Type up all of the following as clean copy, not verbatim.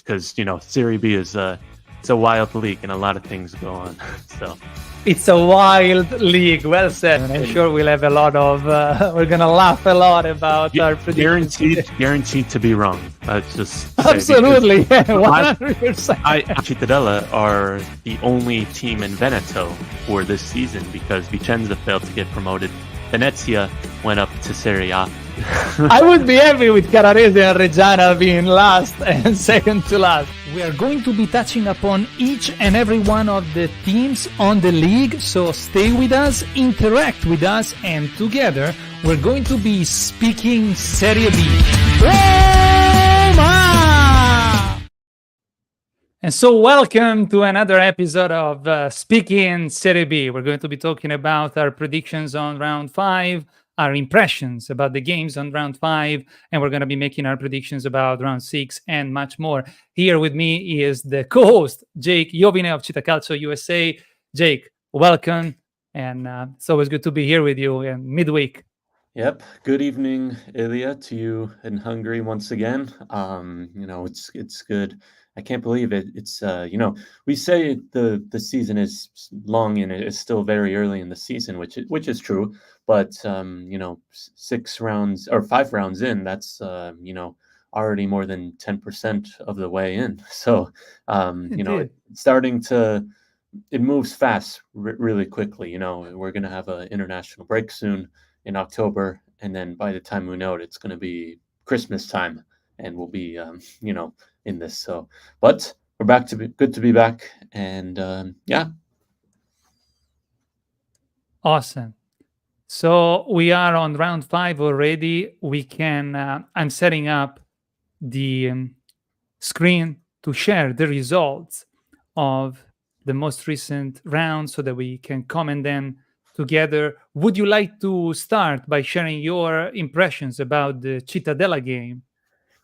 because Serie B is it's a wild league and a lot of things go on. So it's a wild league. Well said. And I'm sure we'll have a lot of. We're gonna laugh a lot about our predictions. Guaranteed to be wrong. Just absolutely 100%. Cittadella are the only team in Veneto for this season because Vicenza failed to get promoted. Venezia went up to Serie A. I would be happy with Canarese and Reggiana being last and second to last. We are going to be touching upon each and every one of the teams on the league, so stay with us, interact with us, and together we're going to be speaking Serie B. Roma! And so welcome to another episode of Speaking Serie B. We're going to be talking about our predictions on round 5, our impressions about the games on round 5, and we're going to be making our predictions about round 6 and much more. Here with me is the co-host, 𝐏𝐫𝐞 of Città Calcio USA. Jake, welcome, and it's always good to be here with you in midweek. Yep. Good evening, Elia, to you in Hungary once again. It's good. I can't believe it. It's we say the season is long and it's still very early in the season, which is true. But 6 rounds or 5 rounds in, that's already more than 10% of the way in. So it moves fast really quickly. We're gonna have an international break soon in October, and then by the time we know it, it's gonna be Christmas time, and we'll be in this. So, but we're back good to be back, and Awesome. So we are on round 5 already. We can. I'm setting up the screen to share the results of the most recent round so that we can comment them together. Would you like to start by sharing your impressions about the Cittadella game?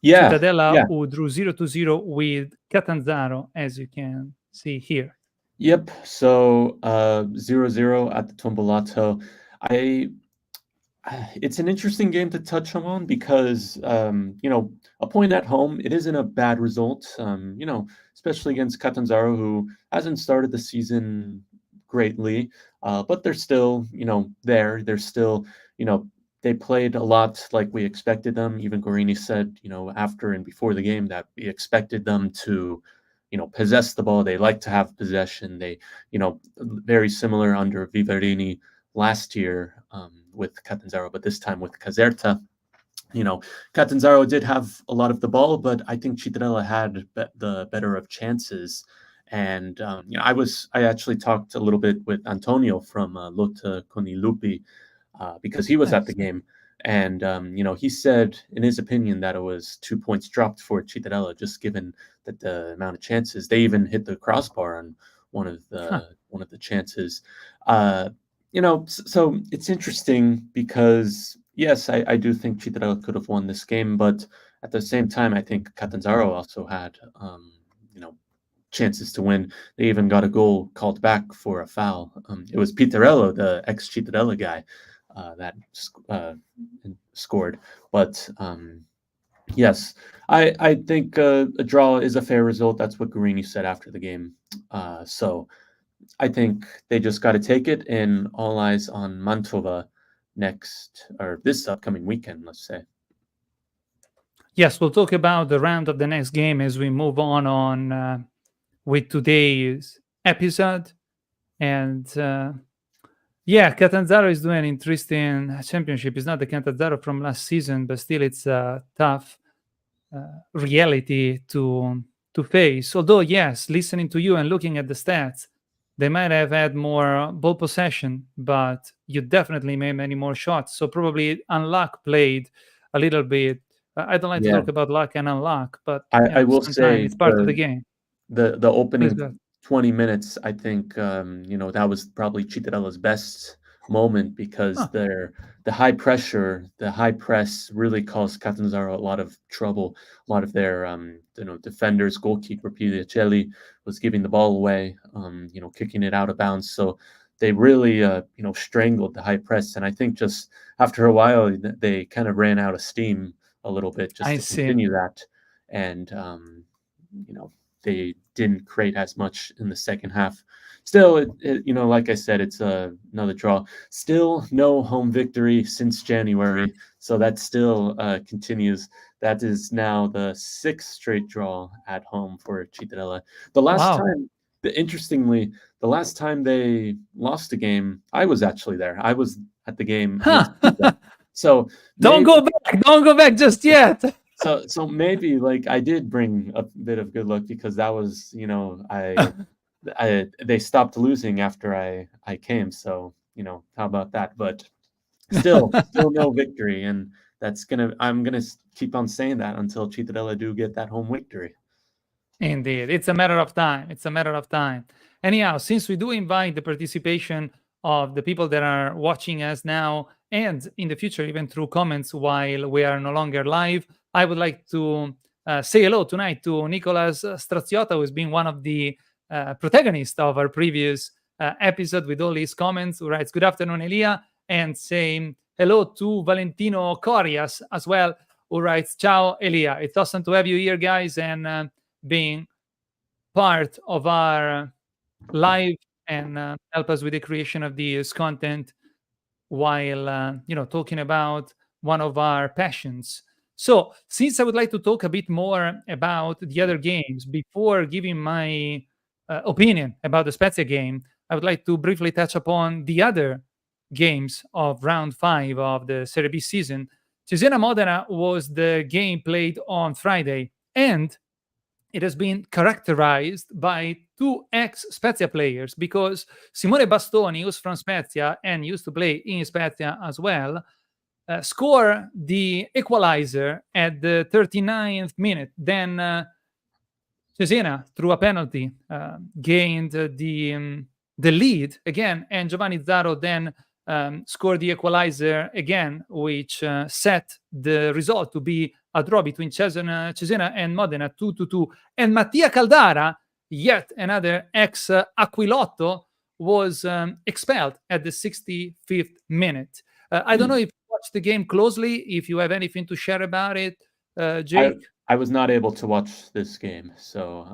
Yeah. Cittadella who drew 0-0 with Catanzaro, as you can see here. Yep. So 0-0 at the Tombolato. It's an interesting game to touch on because a point at home, it isn't a bad result. Especially against Catanzaro, who hasn't started the season greatly, but they're still there. They're still they played a lot like we expected them. Even Guarini said after and before the game that we expected them to possess the ball. They like to have possession. They very similar under Vivarini last year with Catanzaro, but this time with Caserta. Catanzaro did have a lot of the ball, but I think Cittadella had the better of chances. And I actually talked a little bit with Antonio from Lotta con i Lupi because he was at the game, and he said in his opinion that it was 2 points dropped for Cittadella, just given that the amount of chances. They even hit the crossbar on one of the chances. So it's interesting because yes, I do think Cittadella could have won this game, but at the same time, I think Catanzaro also had chances to win. They even got a goal called back for a foul. It was Pitarello, the ex-Cittadella guy, that scored. But yes, I think a draw is a fair result. That's what Guarini said after the game. So I think they just got to take it, and all eyes on Mantova this upcoming weekend, let's say. Yes, we'll talk about the round of the next game as we move on with today's episode. And Catanzaro is doing an interesting championship. It's not the Catanzaro from last season, but still it's a tough reality to face. Although, yes, listening to you and looking at the stats, they might have had more ball possession, but you definitely made many more shots. So probably unluck played a little bit. I don't like to talk about luck and unluck, but I will say it's part of the game. The opening 20 minutes, I think, that was probably Cittadella's best moment because the high press really caused Catanzaro a lot of trouble. A lot of their defenders, goalkeeper Pigliacelli was giving the ball away, kicking it out of bounds. So they really strangled the high press, and I think just after a while they kind of ran out of steam a little bit just to continue that. And they didn't create as much in the second half. Still, like I said, it's another draw. Still no home victory since January, so that still continues. That is now the 6th straight draw at home for 𝐶ittadella. The last time, interestingly, the last time they lost a game, I was actually there. I was at the game. So don't go back just yet. So maybe like I did bring a bit of good luck because that was, they stopped losing after I came. So, how about that? But still no victory. And I'm going to keep on saying that until 𝐶ittadella do get that home victory. Indeed. It's a matter of time. It's a matter of time. Anyhow, since we do invite the participation of the people that are watching us now and in the future, even through comments while we are no longer live, I would like to say hello tonight to Nicolas Straziota, who has been one of the protagonists of our previous episode with all his comments, who writes, "Good afternoon, Elia," and saying hello to Valentino Corias as well, who writes, "Ciao, Elia. It's awesome to have you here, guys, and being part of our live and help us with the creation of this content while talking about one of our passions." So since I would like to talk a bit more about the other games before giving my opinion about the Spezia game, I would like to briefly touch upon the other games of round 5 of the Serie B season. Cesena-Modena was the game played on Friday, and it has been characterized by 2 ex-Spezia players, because Simone Bastoni, who's from Spezia and used to play in Spezia as well, scored the equalizer at the 39th minute. Then Cesena, through a penalty, gained the lead again, and Giovanni Zarro then scored the equalizer again, which set the result to be a draw between Cesena and Modena, 2-2. And Mattia Caldara, yet another ex-Aquilotto, was expelled at the 65th minute. I don't know if you watched the game closely, if you have anything to share about it, Jake. I was not able to watch this game, so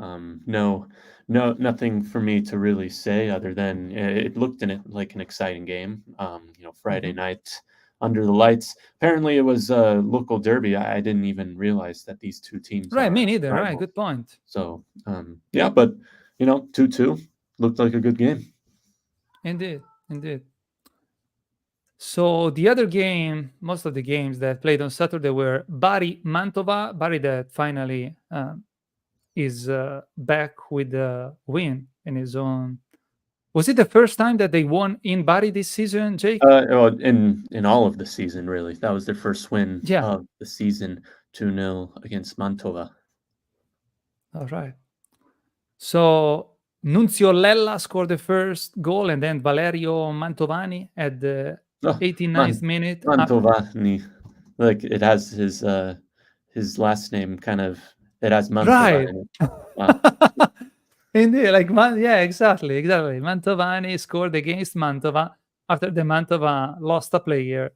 nothing for me to really say other than it looked like an exciting game. Friday night under the lights. Apparently, it was a local derby. I didn't even realize that these two teams. Right, me neither. Rivals. Right, good point. So yeah, but 2-2 looked like a good game. Indeed. So the other game, most of the games that played on Saturday were Bari-Mantova. Bari that finally is back with a win in his own. Was it the first time that they won in Bari this season, Jake? In all of the season, really. That was their first win of the season, 2-0 against Mantova. All right. So Nunzio Lella scored the first goal, and then Valerio Mantovani at the 89th minute. Mantovani, like it has his last name kind of. It has Mantova in it. Wow. Indeed, exactly. Mantovani scored against Mantova after the Mantova lost a player,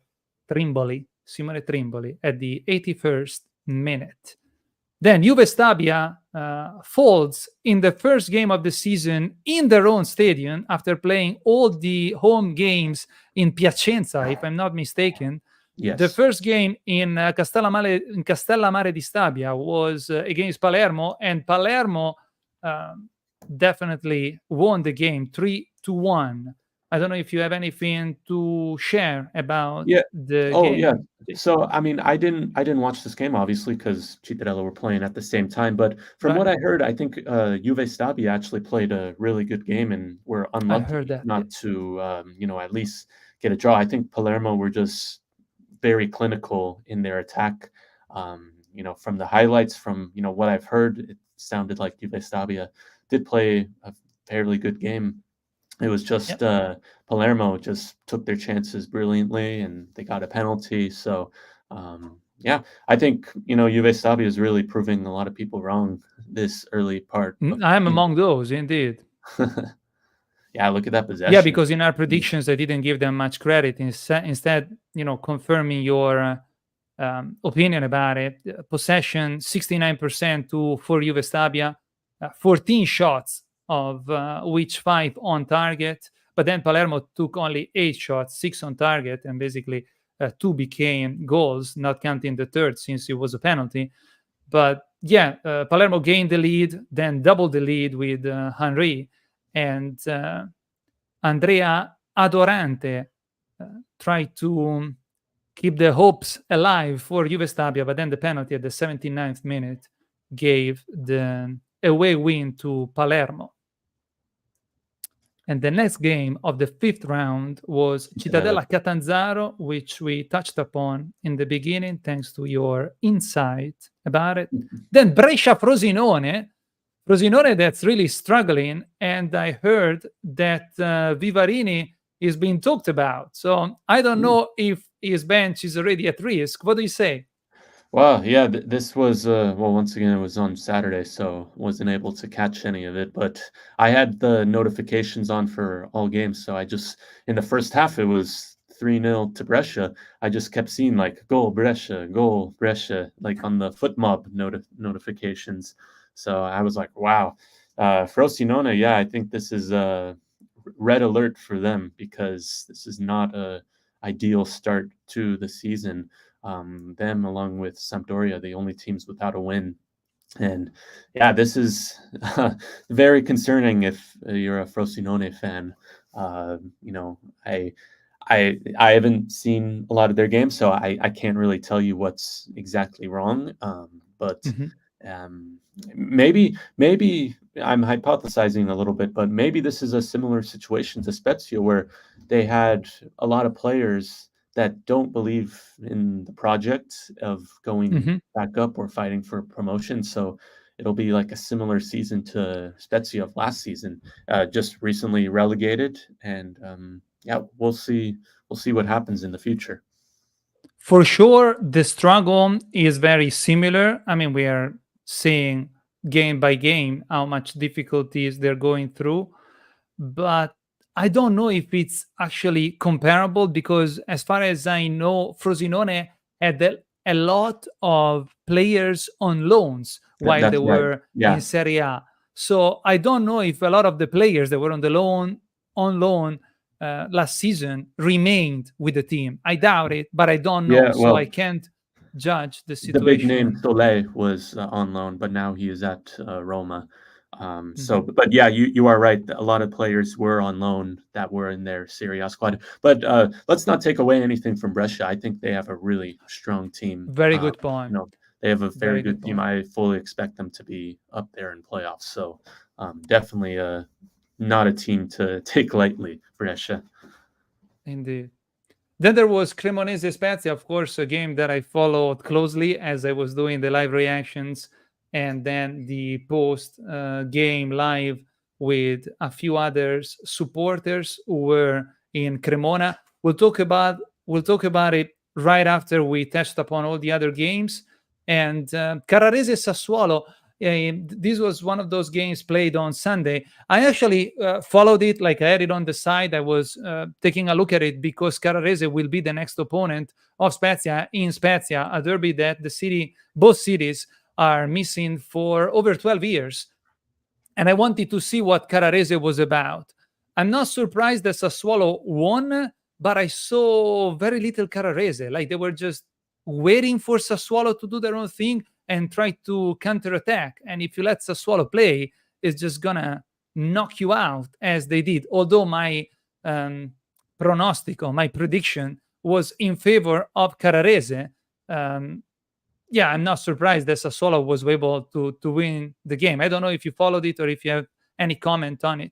Simone Trimboli, at the 81st minute. Then Juve Stabia folds in the first game of the season in their own stadium after playing all the home games in Piacenza, if I'm not mistaken. Yes. The first game in Castellammare di Stabia was against Palermo, and Palermo definitely won the game 3-1. I don't know if you have anything to share about the game. Yeah. So, I mean, I didn't watch this game, obviously, because 𝐶ittadella were playing at the same time. But from what I heard, I think Juve Stabia actually played a really good game and were unlucky not to, at least get a draw. I think Palermo were just very clinical in their attack. From the highlights, from, what I've heard, it sounded like Juve Stabia did play a fairly good game. It was just Palermo just took their chances brilliantly, and they got a penalty. So, I think, Juve Stabia is really proving a lot of people wrong this early part. I'm among those, indeed. Yeah, look at that possession. Yeah, because in our predictions, I didn't give them much credit. Instead, confirming your opinion about it. Possession 69% for Juve Stabia, 14 shots of which 5 on target. But then Palermo took only 8 shots, 6 on target, and basically 2 became goals, not counting the third since it was a penalty. But yeah, Palermo gained the lead, then doubled the lead with Henry, and Andrea Adorante tried to keep the hopes alive for Juve Stabia, but then the penalty at the 79th minute gave the away win to Palermo. And the next game of the 5th round was Cittadella Catanzaro, which we touched upon in the beginning, thanks to your insight about it. Then Brescia Frosinone that's really struggling, and I heard that Vivarini is being talked about. So I don't know if his bench is already at risk. What do you say? Well, yeah, this was well, once again, it was on Saturday, so wasn't able to catch any of it. But I had the notifications on for all games, so I just in the first half it was 3-0 to Brescia. I just kept seeing like goal Brescia, like on the foot mob notifications. So I was like, wow, Frosinone. Yeah, I think this is a red alert for them because this is not a ideal start to the season. Them along with Sampdoria, the only teams without a win. And yeah, this is very concerning if you're a Frosinone fan. You know, I haven't seen a lot of their games, so I can't really tell you what's exactly wrong. But maybe I'm hypothesizing a little bit, but maybe this is a similar situation to Spezia, where they had a lot of players that don't believe in the project of going back up or fighting for promotion. So it'll be like a similar season to Spezia of last season, just recently relegated. And yeah, we'll see what happens in the future. For sure, the struggle is very similar. I mean, we are seeing game by game how much difficulties they're going through, but I don't know if it's actually comparable, because as far as I know, Frosinone had a lot of players on loans while they were in Serie A. So I don't know if a lot of the players that were on loan last season remained with the team. I doubt it, but I don't know. So I can't judge the situation. The big name 𝐏𝐸 was on loan, but now he is at Roma. So, but yeah, you are right. A lot of players were on loan that were in their Serie A squad. But let's not take away anything from Brescia. I think they have a really strong team. Very good point. You know, they have a very good team. I fully expect them to be up there in playoffs. So definitely not a team to take lightly, Brescia. Indeed. Then there was Cremonese Spezia, of course, a game that I followed closely as I was doing the live reactions and then the post game live with a few others supporters who were in Cremona. We'll talk about it right after we touched upon all the other games. And Carrarese Sassuolo, this was one of those games played on Sunday. I actually followed it, like I had it on the side. I was taking a look at it because Carrarese will be the next opponent of Spezia in Spezia, a derby that both cities are missing for over 12 years. And I wanted to see what Carrarese was about. I'm not surprised that Sassuolo won, but I saw very little Carrarese. Like they were just waiting for Sassuolo to do their own thing and try to counterattack. And if you let Sassuolo play, it's just gonna knock you out as they did. Although my my prediction was in favor of Carrarese. Yeah, I'm not surprised that Sassuolo was able to win the game. I don't know if you followed it or if you have any comment on it.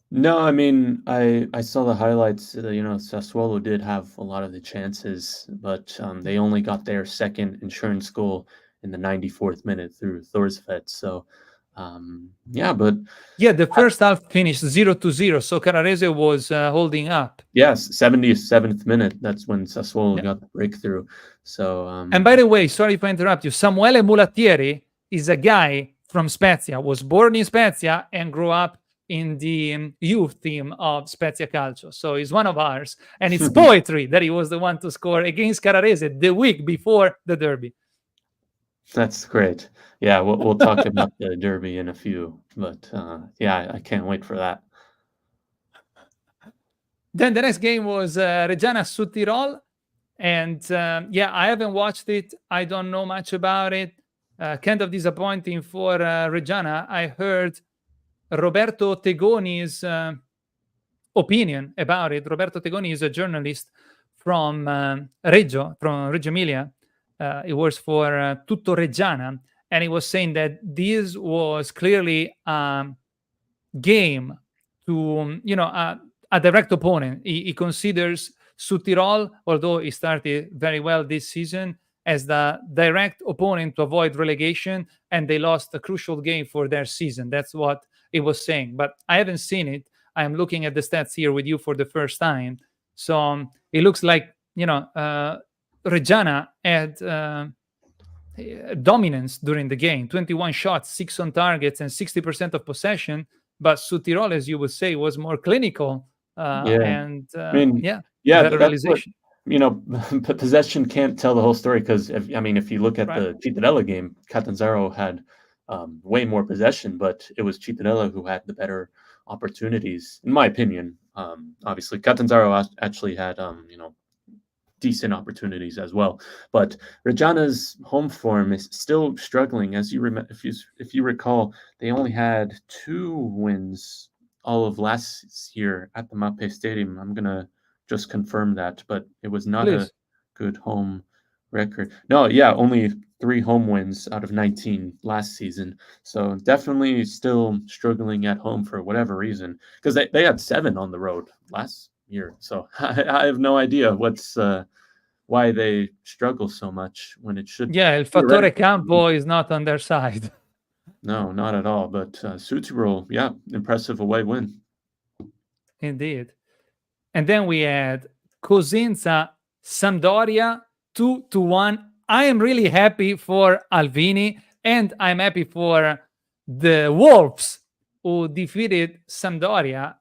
No, I mean, I saw the highlights. You know, Sassuolo did have a lot of the chances, but they only got their second insurance goal in the 94th minute through Thorsvedt. So, yeah, but... Yeah, the first half finished 0-0, so Carrarese was holding up. Yes, 77th minute, that's when Sassuolo got the breakthrough. So, and by the way, sorry if I interrupt you, Samuele Mulattieri is a guy from Spezia, was born in Spezia and grew up in the youth team of Spezia Calcio. So he's one of ours. And it's poetry that he was the one to score against Carrarese the week before the derby. That's great. Yeah, we'll talk about the derby in a few, but yeah, I can't wait for that. Then the next game was Reggiana Südtirol. And yeah, I haven't watched it. I don't know much about it. Kind of disappointing for Reggiana. I heard Roberto Tegoni's opinion about it. Roberto Tegoni is a journalist from Reggio Emilia. He works for Tutto Reggiana, and he was saying that this was clearly a game to, a direct opponent. He considers Südtirol, although he started very well this season, as the direct opponent to avoid relegation, and they lost a crucial game for their season. That's what he was saying. But I haven't seen it. I'm looking at the stats here with you for the first time. So it looks like, Reggiana had dominance during the game. 21 shots, 6 on targets, and 60% of possession. But Südtirol, as you would say, was more clinical. And yeah, better that's what, realization. Possession can't tell the whole story, because if you look at the Cittadella game, Catanzaro had way more possession, but it was Cittadella who had the better opportunities, in my opinion. Obviously, Catanzaro actually had decent opportunities as well, but Reggiana's home form is still struggling. As you if you recall, they only had 2 wins all of last year at the Mappe Stadium. I'm gonna just confirm that, but it was not a good home record. No, yeah, only 3 home wins out of 19 last season. So definitely still struggling at home for whatever reason, because they had 7 on the road last year. So I have no idea why they struggle so much when it should. Yeah, El Fattore Campo is not on their side. No, not at all. But Südtirol, yeah, impressive away win. Indeed. And then we had Cosenza Sampdoria 2-1. I am really happy for Alvini, and I'm happy for the Wolves, who defeated Sampdoria,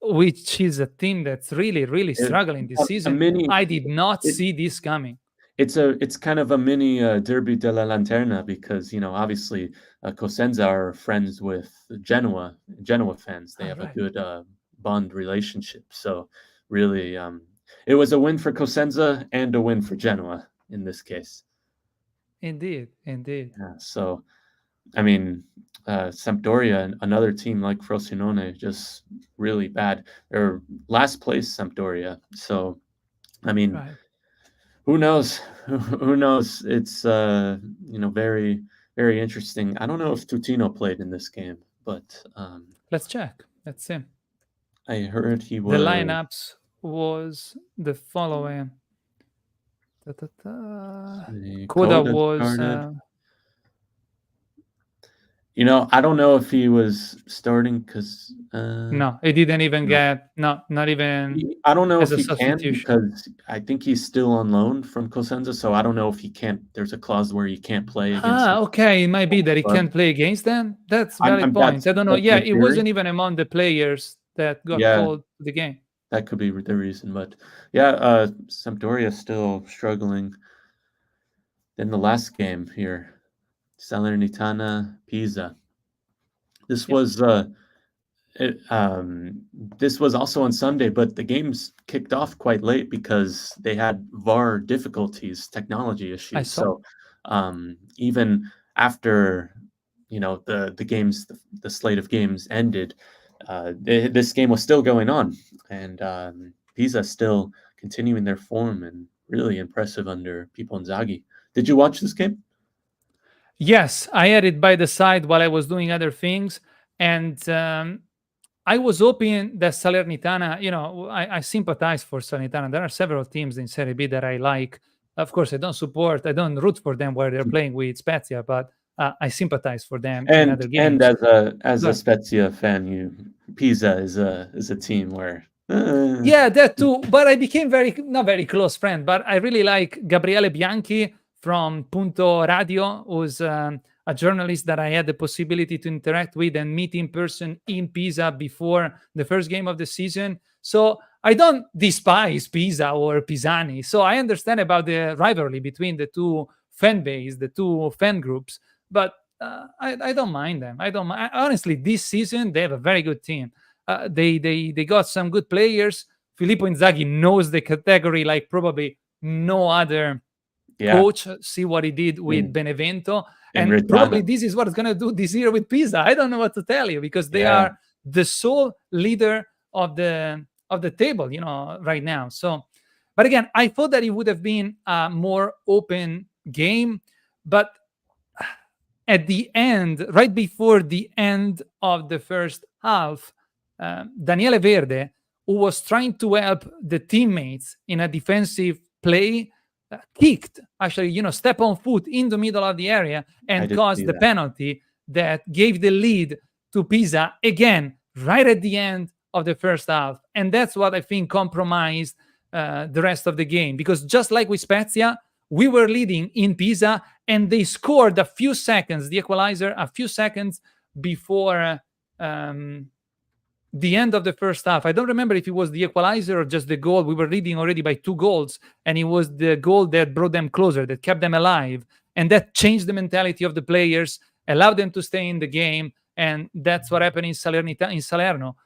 which is a team that's really, really struggling this season. I did not see this coming. It's kind of a mini Derby della Lanterna, because obviously Cosenza are friends with Genoa fans. They have a good bond relationship. So really, it was a win for Cosenza and a win for Genoa in this case. Indeed. Yeah, so Sampdoria, another team like Frosinone, just really bad. They're last place, Sampdoria. So, who knows? Who knows? It's very, very interesting. I don't know if Tutino played in this game, but let's check. Let's see. I heard he was. The lineups was the following. Coda was. I don't know if he was starting, because no, he didn't even get not even. I don't know if he can, because I think he's still on loan from Cosenza, so I don't know if he can't. There's a clause where he can't play against. Okay, it might be that he can't play against them. That's a valid point. I don't know. Yeah, it wasn't even among the players that got called to the game. That could be the reason, but yeah, Sampdoria still struggling. Then the last game here, Salernitana Pisa. This was this was also on Sunday, but the games kicked off quite late because they had VAR difficulties, technology issues. So even after the games, the slate of games ended, this game was still going on, and Pisa still continuing their form and really impressive under Pippo Inzaghi. Did you watch this game? Yes, I had it by the side while I was doing other things, and I was hoping that Salernitana, I sympathize for Salernitana. There are several teams in Serie B that I like. Of course, I don't root for them where they're playing with Spezia, but I sympathize for them in other games. And as a Spezia fan, Pisa is a team where. Yeah, that too. But I became not very close friend, but I really like Gabriele Bianchi from Punto Radio, who's a journalist that I had the possibility to interact with and meet in person in Pisa before the first game of the season. So I don't despise Pisa or Pisani. So I understand about the rivalry between the two fan base, the two fan groups, but I don't mind them. I don't mind. Honestly, this season they have a very good team. They got some good players. Filippo Inzaghi knows the category like probably no other coach. See what he did with Benevento, and probably this is what it's gonna do this year with Pisa. I don't know what to tell you, because they are the sole leader of the table, right now. So, but again, I thought that it would have been a more open game, but at the end, right before the end of the first half, Daniele Verde, who was trying to help the teammates in a defensive play, kicked, actually, step on foot in the middle of the area and caused the penalty that gave the lead to Pisa again, right at the end of the first half. And that's what I think compromised the rest of the game, because just like with Spezia, we were leading in Pisa and they scored a few seconds, the equalizer, a few seconds before the end of the first half. I don't remember if it was the equalizer or just the goal. We were leading already by 2 goals, and it was the goal that brought them closer, that kept them alive, and that changed the mentality of the players, allowed them to stay in the game, and that's what happened in Salerno.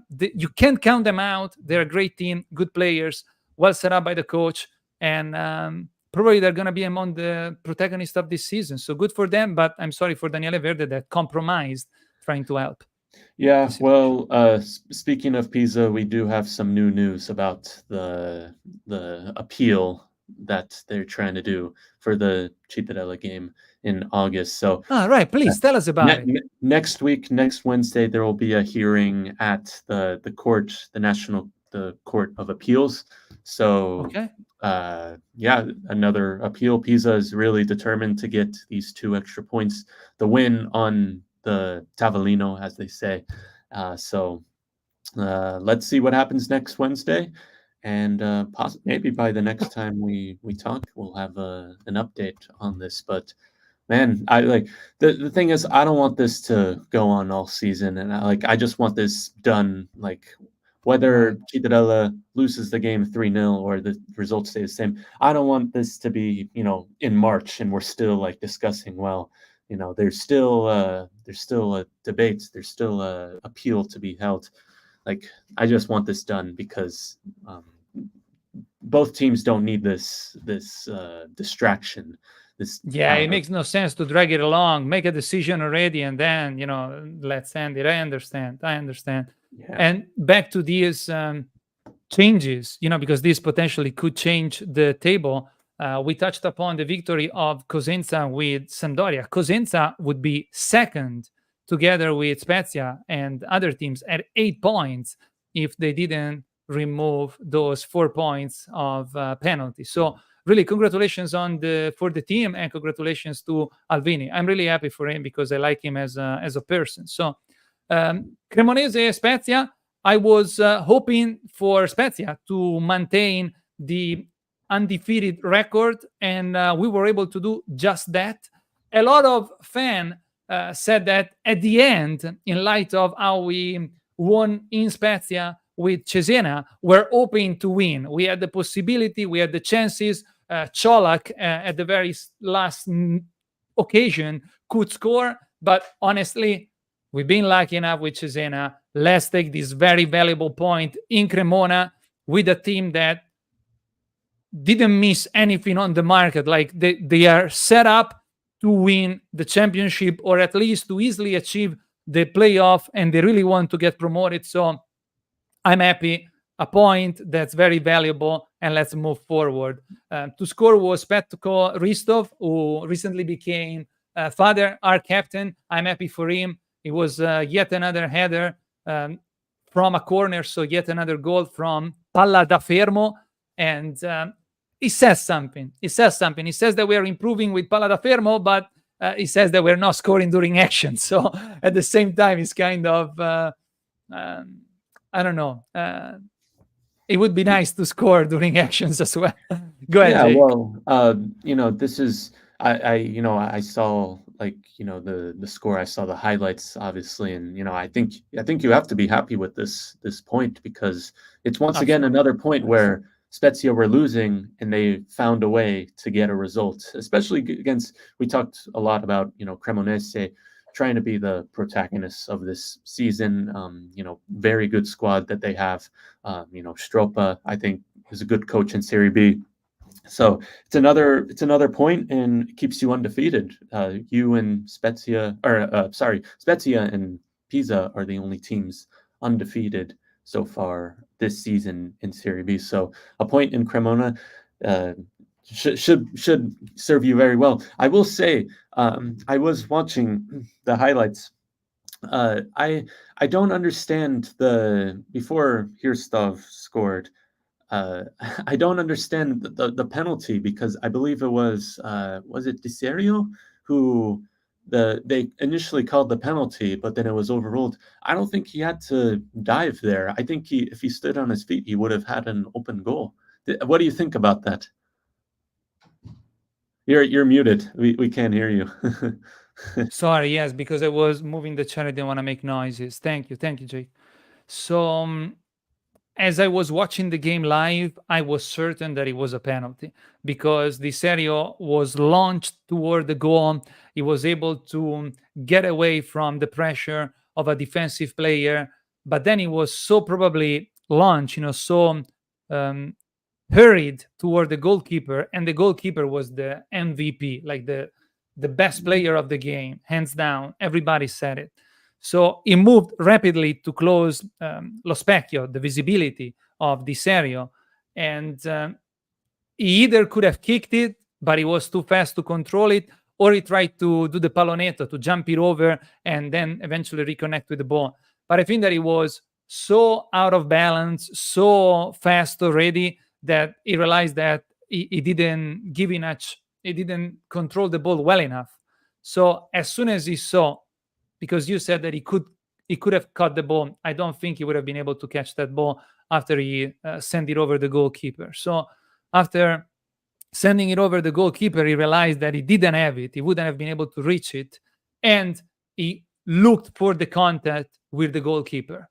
You can't count them out. They're a great team, good players, well set up by the coach, and probably they're going to be among the protagonists of this season. So good for them, but I'm sorry for Daniele Verde that compromised trying to help. Yeah, well, speaking of Pisa, we do have some new news about the appeal that they're trying to do for the Cittadella game in August. So, right, please tell us about it. Next week, next Wednesday, there will be a hearing at the Court of Appeals. So, another appeal. Pisa is really determined to get these 2 extra points, the win on the Tavolino, as they say. So let's see what happens next Wednesday, and maybe by the next time we talk, we'll have an update on this. But man, I like the thing is, I don't want this to go on all season, and I just want this done. Like, whether Cittadella loses the game 3-0 or the results stay the same, I don't want this to be in March and we're still like discussing, well, there's still a debate, there's still a appeal to be held. Like, I just want this done because both teams don't need this distraction. It makes no sense to drag it along, make a decision already, and then let's end it. I understand. Yeah. And back to these changes, because this potentially could change the table. We touched upon the victory of Cosenza with Sampdoria. Cosenza would be second together with Spezia and other teams at 8 points if they didn't remove those 4 points of penalty. So really, congratulations for the team, and congratulations to Alvini. I'm really happy for him because I like him as a person. So Cremonese Spezia, I was hoping for Spezia to maintain the undefeated record, and we were able to do just that. A lot of fans said that at the end, in light of how we won in Spezia with Cesena, we're hoping to win. We had the possibility, we had the chances. Colak at the very last occasion could score, but honestly, we've been lucky enough with Cesena. Let's take this very valuable point in Cremona with a team that didn't miss anything on the market. Like, they are set up to win the championship, or at least to easily achieve the playoff, and they really want to get promoted. So I'm happy. A point that's very valuable, and let's move forward. To score was Petko Ristov, who recently became father, our captain. I'm happy for him. It was yet another header from a corner, so yet another goal from Palla da Fermo, and it says something. It says that we are improving with Palla da Fermo, but it says that we're not scoring during action. So at the same time, it's kind of, I don't know. It would be nice to score during actions as well. Go ahead, Jake. Well, this is I saw like, the score. I saw the highlights, obviously, and I think you have to be happy with this point, because it's once again Absolutely. another point where Spezia were losing and they found a way to get a result, especially against. We talked a lot about Cremonese trying to be the protagonists of this season. Very good squad that they have. Stropa, I think, is a good coach in Serie B. So it's another point, and it keeps you undefeated. You and Spezia, or Spezia and Pisa are the only teams undefeated so far this season in Serie B. So a point in Cremona should serve you very well. I will say, I was watching the highlights. I don't understand before Hirstov scored. I don't understand the penalty, because I believe it was it 𝐏𝐫𝐸 who they initially called the penalty, but then it was overruled. I don't think he had to dive there. I think if he stood on his feet, he would have had an open goal. What do you think about that? You're muted. We can't hear you. Sorry, yes, because I was moving the chair. I didn't want to make noises. Thank you, Jake. So as I was watching the game live, I was certain that it was a penalty, because the Serie was launched toward the goal. He was able to get away from the pressure of a defensive player, but then he was so probably launched, so hurried toward the goalkeeper, and the goalkeeper was the MVP, like the best player of the game, hands down. Everybody said it. So he moved rapidly to close lo specchio, the visibility of the Serie, and he either could have kicked it, but he was too fast to control it, or he tried to do the pallonetto, to jump it over and then eventually reconnect with the ball. But I think that he was so out of balance, so fast already, that he realized that he didn't give enough, he didn't control the ball well enough. So as soon as he saw, because you said that he could have caught the ball, I don't think he would have been able to catch that ball after he sent it over the goalkeeper. So after sending it over the goalkeeper, he realized that he didn't have it. He wouldn't have been able to reach it. And he looked for the contact with the goalkeeper.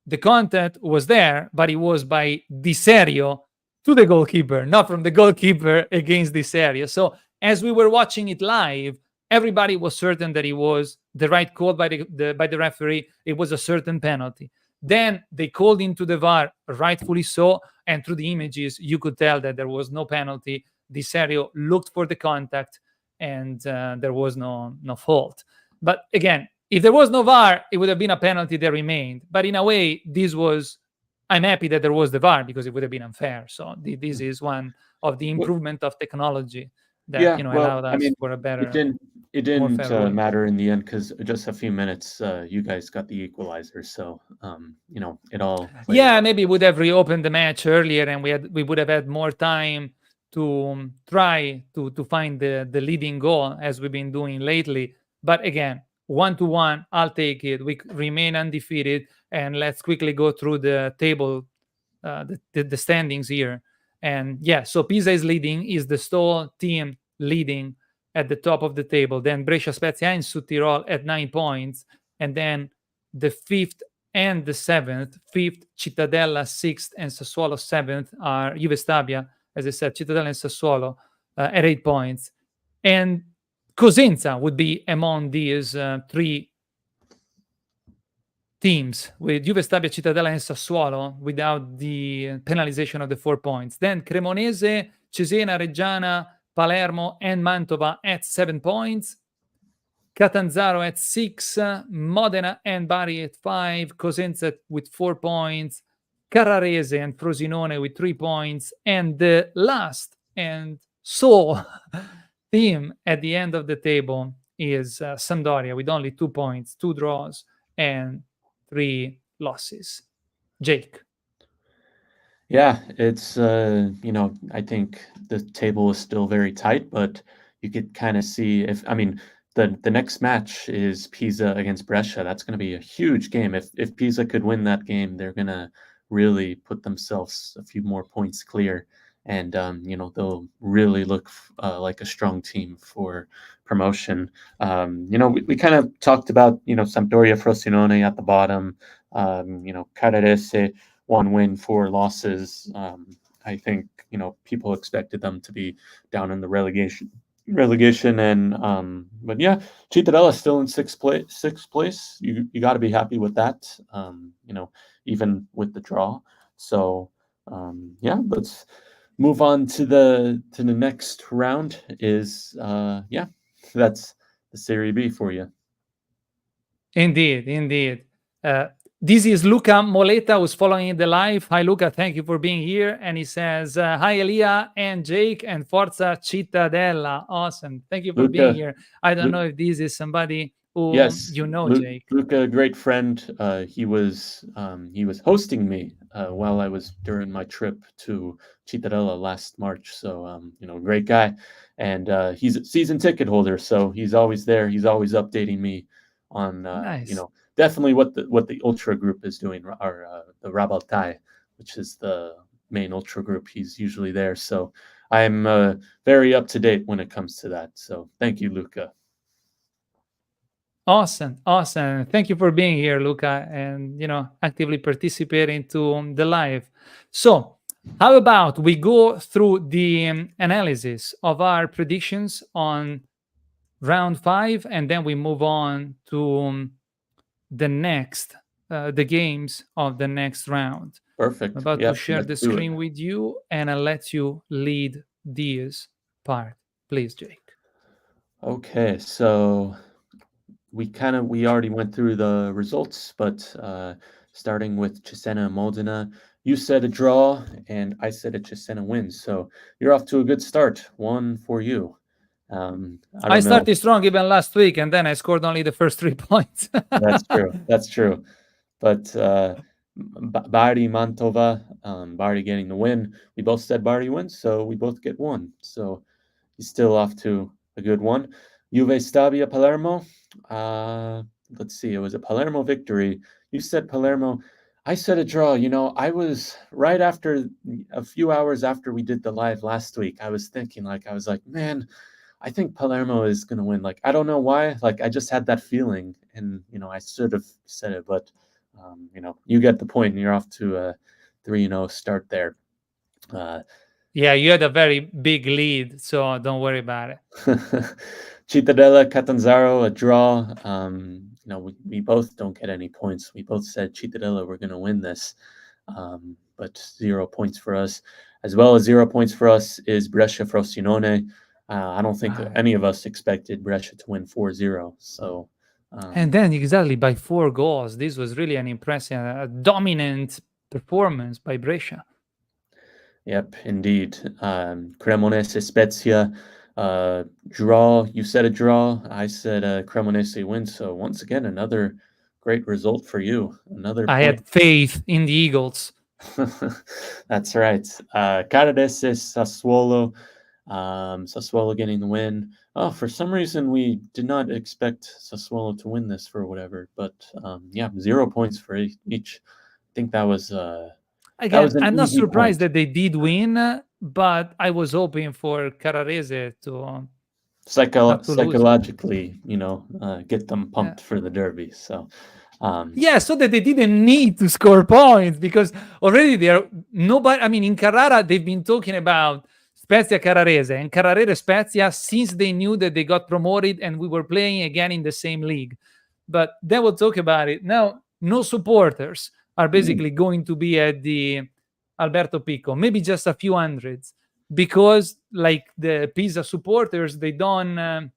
The contact was there, but it was by 𝐷𝐸𝐸 to the goalkeeper, not from the goalkeeper against 𝐷𝐸𝐸. So as we were watching it live, everybody was certain that it was the right call by the referee. It was a certain penalty. Then they called into the VAR, rightfully so, and through the images, you could tell that there was no penalty. 𝐷𝐸𝐸 looked for the contact, and there was no fault. But again, if there was no VAR, it would have been a penalty that remained. But in a way, I'm happy that there was the VAR, because it would have been unfair. So this is one of the improvement of technology that allowed us for a better. It didn't matter in the end, because just a few minutes, you guys got the equalizer. So it all. Yeah, maybe it would have reopened the match earlier, and we would have had more time to try to find the leading goal, as we've been doing lately. But again, 1-1, I'll take it. We remain undefeated, and let's quickly go through the table, the standings here. And yeah, so Pisa is leading, is the sole team leading at the top of the table. Then Brescia, Spezia, and Südtirol at 9 points. And then the 5th and the 7th, 5th, Cittadella, 6th, and Sassuolo, 7th, are Juve Stabia, as I said, Cittadella and Sassuolo at 8 points. And Cosenza would be among these 3 teams, with Juve Stabia, Cittadella, and Sassuolo, without the penalization of the 4 points. Then Cremonese, Cesena, Reggiana, Palermo, and Mantova at 7 points. Catanzaro at 6, Modena and Bari at 5, Cosenza with 4 points, Carrarese and Frosinone with 3 points, and the last and sole team at the end of the table is Sampdoria, with only 2 points, 2 draws, and 3 losses. Jake. Yeah, it's I think the table is still very tight, but you could kind of see the next match is Pisa against Brescia. That's going to be a huge game. If Pisa could win that game, they're going to really put themselves a few more points clear. and they'll really look like a strong team for promotion. We kind of talked about Sampdoria, Frosinone at the bottom. Carrarese, 1 win, 4 losses. I think people expected them to be down in the relegation, and but yeah, Cittadella is still in sixth place. You got to be happy with that. Even with the draw. So yeah, let's move on to the next round. That's the Serie B for you. Indeed. This is Luca Moleta, who's following the live. Hi, Luca. Thank you for being here. And he says, hi, Elia and Jake, and Forza Cittadella. Awesome. Thank you for being here. I don't know if this is somebody who Jake. Luca, great friend. He was hosting me while I was during my trip to Cittadella last March. So great guy, and he's a season ticket holder, so he's always there. He's always updating me on nice. Definitely what the ultra group is doing, or the Rabaltai, which is the main ultra group. He's usually there, so I'm very up to date when it comes to that. So thank you, Luca. Awesome. Thank you for being here, Luca, and actively participating to the live. So how about we go through the analysis of our predictions on round 5, and then we move on to the games of the next round. Perfect. I'm about to share the screen with you, and I'll let you lead this part. Please, Jake. Okay, so we already went through the results, but starting with Cesena and Modena, you said a draw, and I said a Cesena win. So you're off to a good start. 1 for you. I started strong even last week, and then I scored only the first 3 points. That's true. But Bari, Mantova, Bari getting the win. We both said Bari wins, so we both get 1. So he's still off to a good one. Juve Stabia Palermo. Let's see. It was a Palermo victory. You said Palermo. I said a draw. I was right after a few hours after we did the live last week. I was thinking, I was like, man, I think Palermo is going to win. I don't know why. I just had that feeling, and I sort of said it, but you get the point, and you're off to a 3-0 start there. Yeah, you had a very big lead, so don't worry about it. Cittadella, Catanzaro, a draw. We both don't get any points. We both said Cittadella, we're going to win this, but 0 points for us. As well as 0 points for us is Brescia Frosinone. I don't think any of us expected Brescia to win 4-0. So, and then exactly by 4 goals, this was really an impressive, dominant performance by Brescia. Yep, indeed. Cremonese Spezia, draw. You said a draw. I said Cremonese win. So once again, another great result for you. I had faith in the Eagles. That's right. Carrarese Sassuolo. Sassuolo getting the win. Oh, for some reason we did not expect Sassuolo to win this for whatever, but 0 points for each. I think that was again. I'm not surprised that they did win, but I was hoping for Carrarese to psychologically, get them pumped for the derby. So. So that they didn't need to score points, because already nobody. I mean, in Carrara they've been talking about Spezia Carrarese and Carrarese Spezia since they knew that they got promoted and we were playing again in the same league. But then we'll talk about it. Now, no supporters are basically going to be at the Alberto Pico, maybe just a few hundreds, because the Pisa supporters, they don't want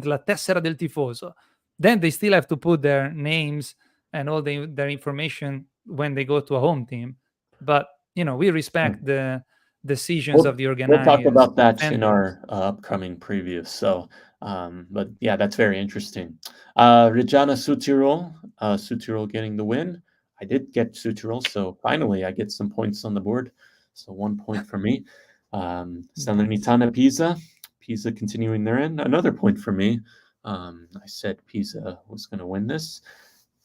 la tessera del tifoso. Then they still have to put their names and all their information when they go to a home team. But we respect the decisions of the organizers. We'll talk about that in our upcoming previews. So, but yeah, that's very interesting. Reggiana Südtirol getting the win. I did get Südtirol, so finally I get some points on the board. So 1 point for me. Salernitana Pisa continuing their end. Another point for me. I said Pisa was going to win this.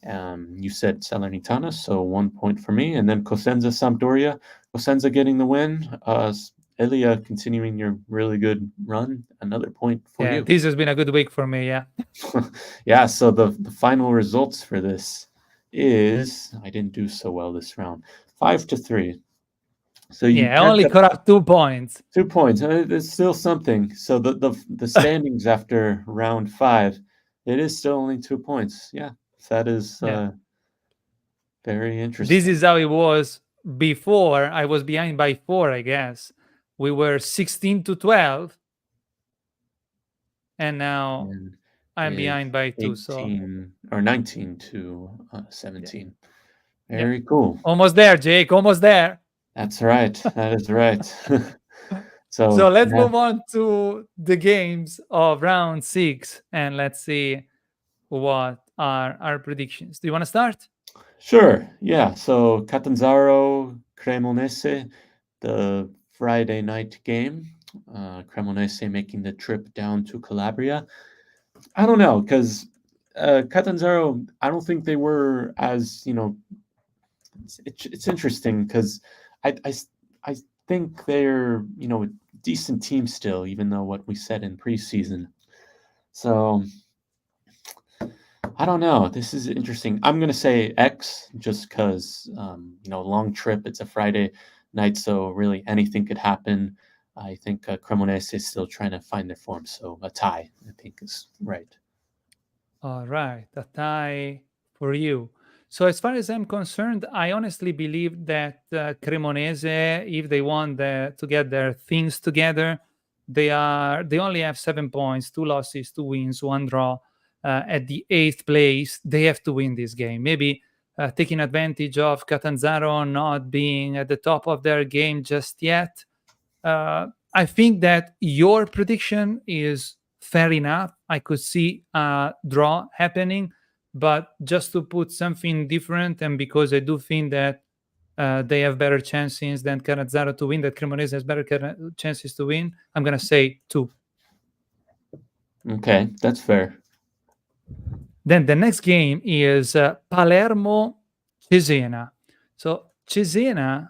You said Salernitana, so 1 point for me. And then Cosenza Sampdoria, Cosenza getting the win. Elia continuing your really good run. Another point for Yeah, you. this has been a good week for me. Yeah. Yeah. So the final results for this is I didn't do so well this round. 5-3. So you Yeah, I only caught up 2 points. 2 points. It's still something. So the standings after round 5, it is still only 2 points. Yeah, that is very interesting. This is how it was before. I was behind by 4, I guess. We were 16-12, and now I'm behind by 2. So 19-17. Very yeah. cool. Almost there, Jake. Almost there. That's right. That is right. So let's move on to the games of round 6, and let's see what are our predictions. Do you want to start? Sure. Yeah. So Catanzaro-Cremonese, the Friday night game. Cremonese making the trip down to Calabria. I don't know, because Catanzaro, I don't think they were as, it's interesting because I think they're, a decent team still, even though what we said in preseason. So I don't know. This is interesting. I'm going to say X just because, long trip. It's a Friday night, so really anything could happen. I think Cremonese is still trying to find their form, so a tie, I think, is right. All right, a tie for you. So as far as I'm concerned, I honestly believe that Cremonese, if they want to get their things together, they only have 7 points, 2 losses, 2 wins, 1 draw. At the 8th place, they have to win this game. Maybe taking advantage of Catanzaro not being at the top of their game just yet. I think that your prediction is fair enough. I could see a draw happening, but just to put something different, and because I do think that they have better chances than Catanzaro to win, that Cremonese has better chances to win, I'm going to say 2. Okay, that's fair. Then the next game is Palermo-Cesena. So Cesena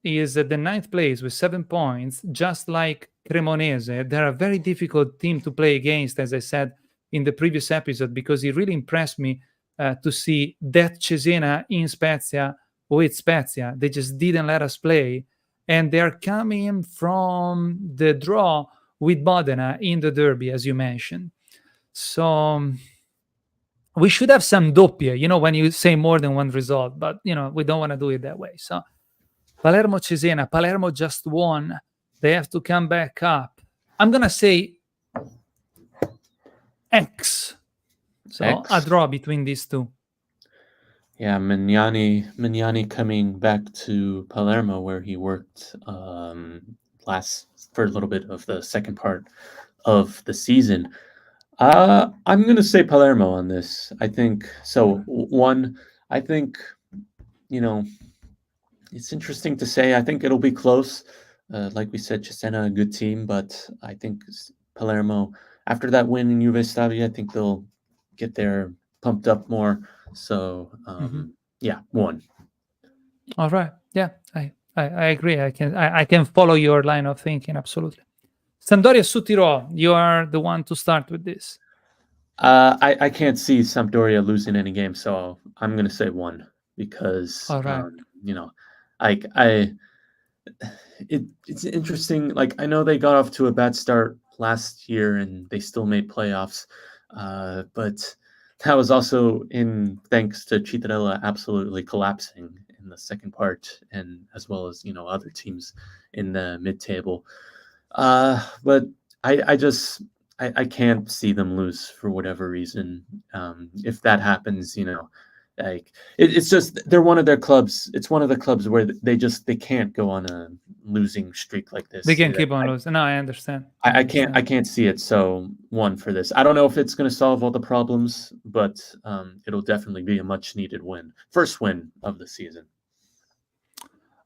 is at the 9th place with 7 points, just like Cremonese. They're a very difficult team to play against, as I said in the previous episode, because it really impressed me to see that Cesena in Spezia with Spezia. They just didn't let us play. And they're coming from the draw with Modena in the derby, as you mentioned. So we should have some doppie, when you say more than one result, but, we don't want to do it that way. So Palermo-Cesena, Palermo just won. They have to come back up. I'm going to say X. So X. a draw between these two. Yeah, Mignani coming back to Palermo where he worked for a little bit of the second part of the season. I'm going to say Palermo on this. I think so. I think, it's interesting to say. I think it'll be close. Like we said, Cesena, a good team, but I think Palermo, after that win in Juve Stabia, I think they'll get their pumped up more. So, yeah, 1. All right. Yeah, I agree. I can follow your line of thinking. Absolutely. Sampdoria Sutiro, you are the one to start with this. I can't see Sampdoria losing any game, so I'm going to say 1 because, All right. It's interesting. Like, I know they got off to a bad start last year and they still made playoffs, but that was also thanks to Cittadella absolutely collapsing in the second part, and as well as other teams in the mid-table. But I can't see them lose for whatever reason. If that happens, it's just they're one of their clubs. It's one of the clubs where they can't go on a losing streak like this. They can keep on losing. No, I understand. I can't see it. So 1 for this. I don't know if it's going to solve all the problems, but it'll definitely be a much needed win. First win of the season.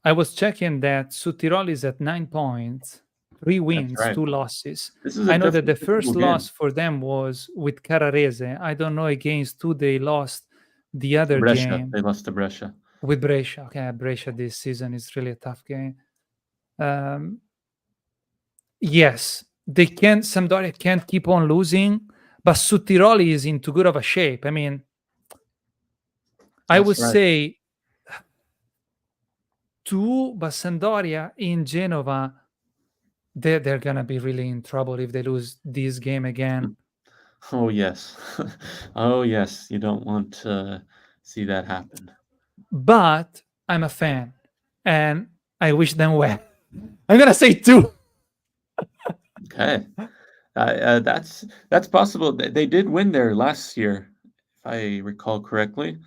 I was checking that Südtirol is at 9 points, 3 wins, right. 2 losses. I know that the first loss for them was with Carrarese. I don't know against who they lost the other Brescia. game. They lost to Brescia. with Brescia. Okay, Brescia this season is really a tough game. Yes, they can. Sampdoria can't keep on losing, but Suttiroli is in too good of a shape. I mean, I would That's right. say 2, but Sampdoria in Genova, they're gonna be really in trouble if they lose this game again. Oh, yes. Oh, yes. You don't want to see that happen. But I'm a fan, and I wish them well. I'm gonna say 2. Okay. That's possible. They did win there last year, if I recall correctly.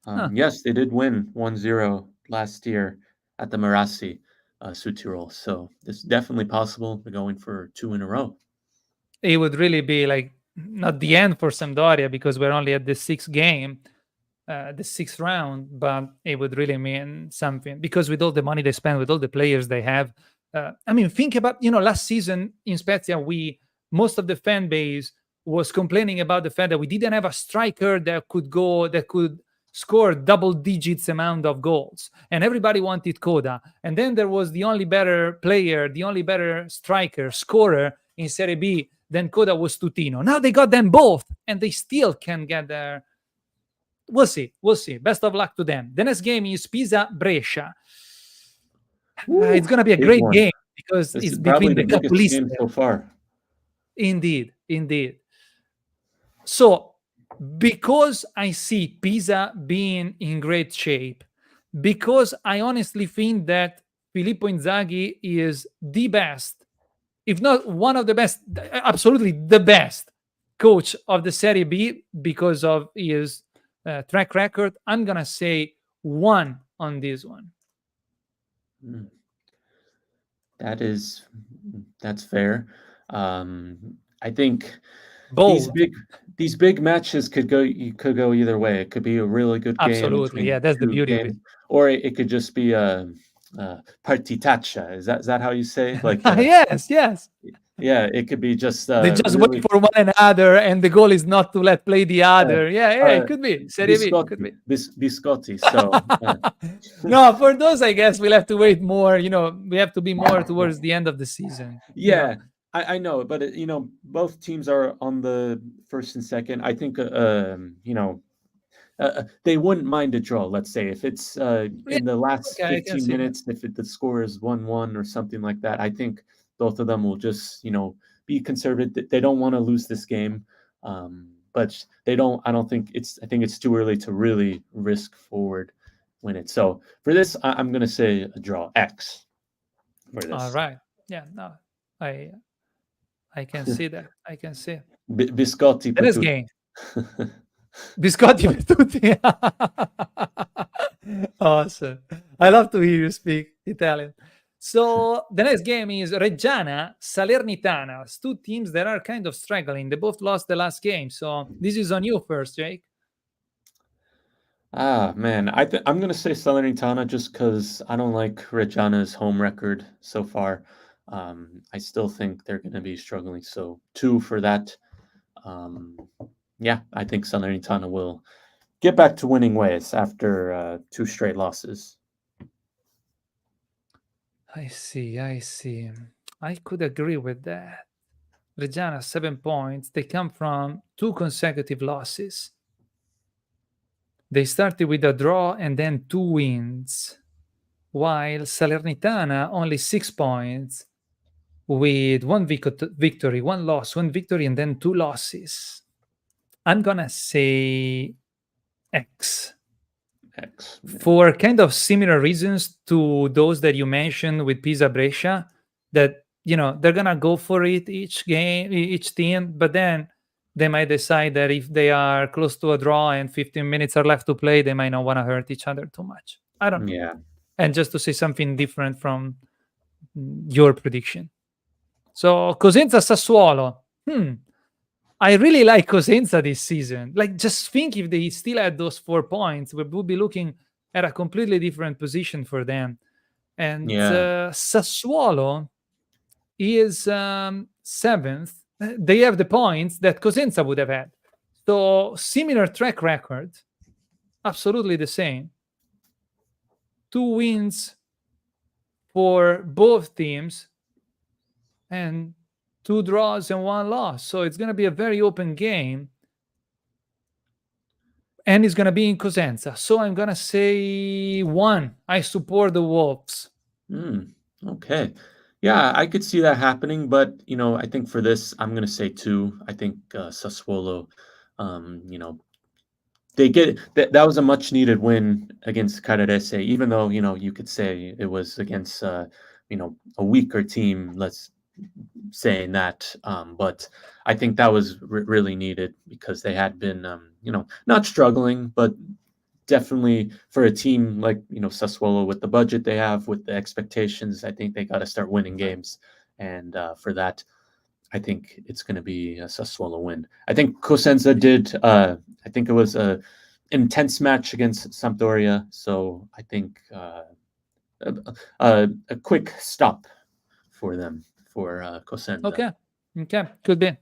Huh. Yes, they did win 1-0 last year at the Marassi, Südtirol. So it's definitely possible. They're going for 2 in a row. It would really be like not the end for Sampdoria because we're only at the 6th game, the 6th round, but it would really mean something because with all the money they spend, with all the players they have. I mean, think about, last season in Spezia, most of the fan base was complaining about the fact that we didn't have a striker that could score double digits amount of goals, and everybody wanted 𝐏𝐫𝐞. And then there was the only better player, the only better striker, scorer in Serie B than 𝐏𝐫𝐞 was Tutino. Now they got them both, and they still can get there. We'll see. Best of luck to them. The next game is Pisa-Brescia. It's going to be a great one. game because This it's is probably between the the biggest Capolisti. game so far. Indeed. So, because I see Pisa being in great shape, because I honestly think that Filippo Inzaghi is the best, if not one of the best, absolutely the best coach of the Serie B because of his track record, I'm going to say 1 on this one. That's fair. I think Bold. these big matches could go either way. It could be a really good game. Absolutely, yeah, that's the beauty of it. Or it could just be a partitaccia. Is that how you say? Like yes. Yeah, it could be just they just really... wait for one another, and the goal is not to let play the other. It could be Serie B. Could be biscotti. So no, for those, I guess we'll have to wait more. We have to be more towards the end of the season. Yeah, I know, but both teams are on the first and second. I think they wouldn't mind a draw. Let's say if it's in the last 15 minutes, if the score is 1-1 or something like that. I think both of them will just be conservative. They don't want to lose this game, but they don't. I think it's too early to really risk forward win it. So for this, I'm going to say a draw, X. For this. All right. Yeah. No, I can see that. I can see. Biscotti per tutti. Game. Biscotti per tutti. Awesome. I love to hear you speak Italian. So the next game is Reggiana Salernitana. 2 teams that are kind of struggling. They both lost the last game. So this is on you first, Jake. Man, I'm going to say Salernitana just because I don't like Reggiana's home record so far. I still think they're going to be struggling. So 2 for that. Yeah, I think Salernitana will get back to winning ways after 2 straight losses. I see. I could agree with that. Reggiana, 7 points. They come from 2 consecutive losses. They started with a draw and then 2 wins, while Salernitana only 6 points with 1 victory, 1 loss, 1 victory, and then 2 losses. I'm going to say X. For kind of similar reasons to those that you mentioned with Pisa-Brescia, that they're gonna go for it each team, but then they might decide that if they are close to a draw and 15 minutes are left to play, they might not want to hurt each other too much. I don't know. Yeah. And just to say something different from your prediction. So Cosenza-Sassuolo. I really like Cosenza this season. Like, just think if they still had those 4 points, we would be looking at a completely different position for them. And Sassuolo is 7th. They have the points that Cosenza would have had. So similar track record, absolutely the same. 2 wins for both teams and 2 draws and 1 loss. So it's going to be a very open game. And it's going to be in Cosenza. So I'm going to say 1. I support the Wolves. Okay. Yeah, I could see that happening, but I think for this, I'm gonna say 2. I think Sassuolo, they get that was a much needed win against Cagliari, even though you could say it was against a weaker team. Let's saying that, but I think that was really needed because they had been not struggling, but definitely for a team like Sassuolo, with the budget they have, with the expectations, I think they got to start winning games, and for that, I think it's going to be a Sassuolo win. I think Cosenza did. I think it was a intense match against Sampdoria, so I think a quick stop for them for Cosenza. Okay, could be.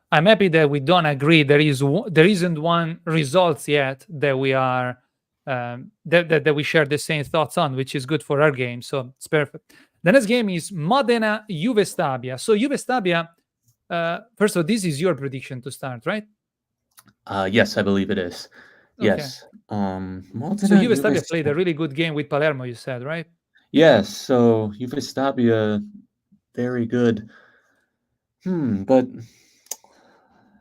I'm happy that we don't agree. There isn't one results yet that we are that we share the same thoughts on, which is good for our game. So it's perfect. The next game is Modena Juve Stabia. So Juve Stabia. First of all, this is your prediction to start, right? Yes, I believe it is. Okay. Yes. So Juve Stabia played a really good game with Palermo, you said, right? Yes. So Juve Stabia, very good. But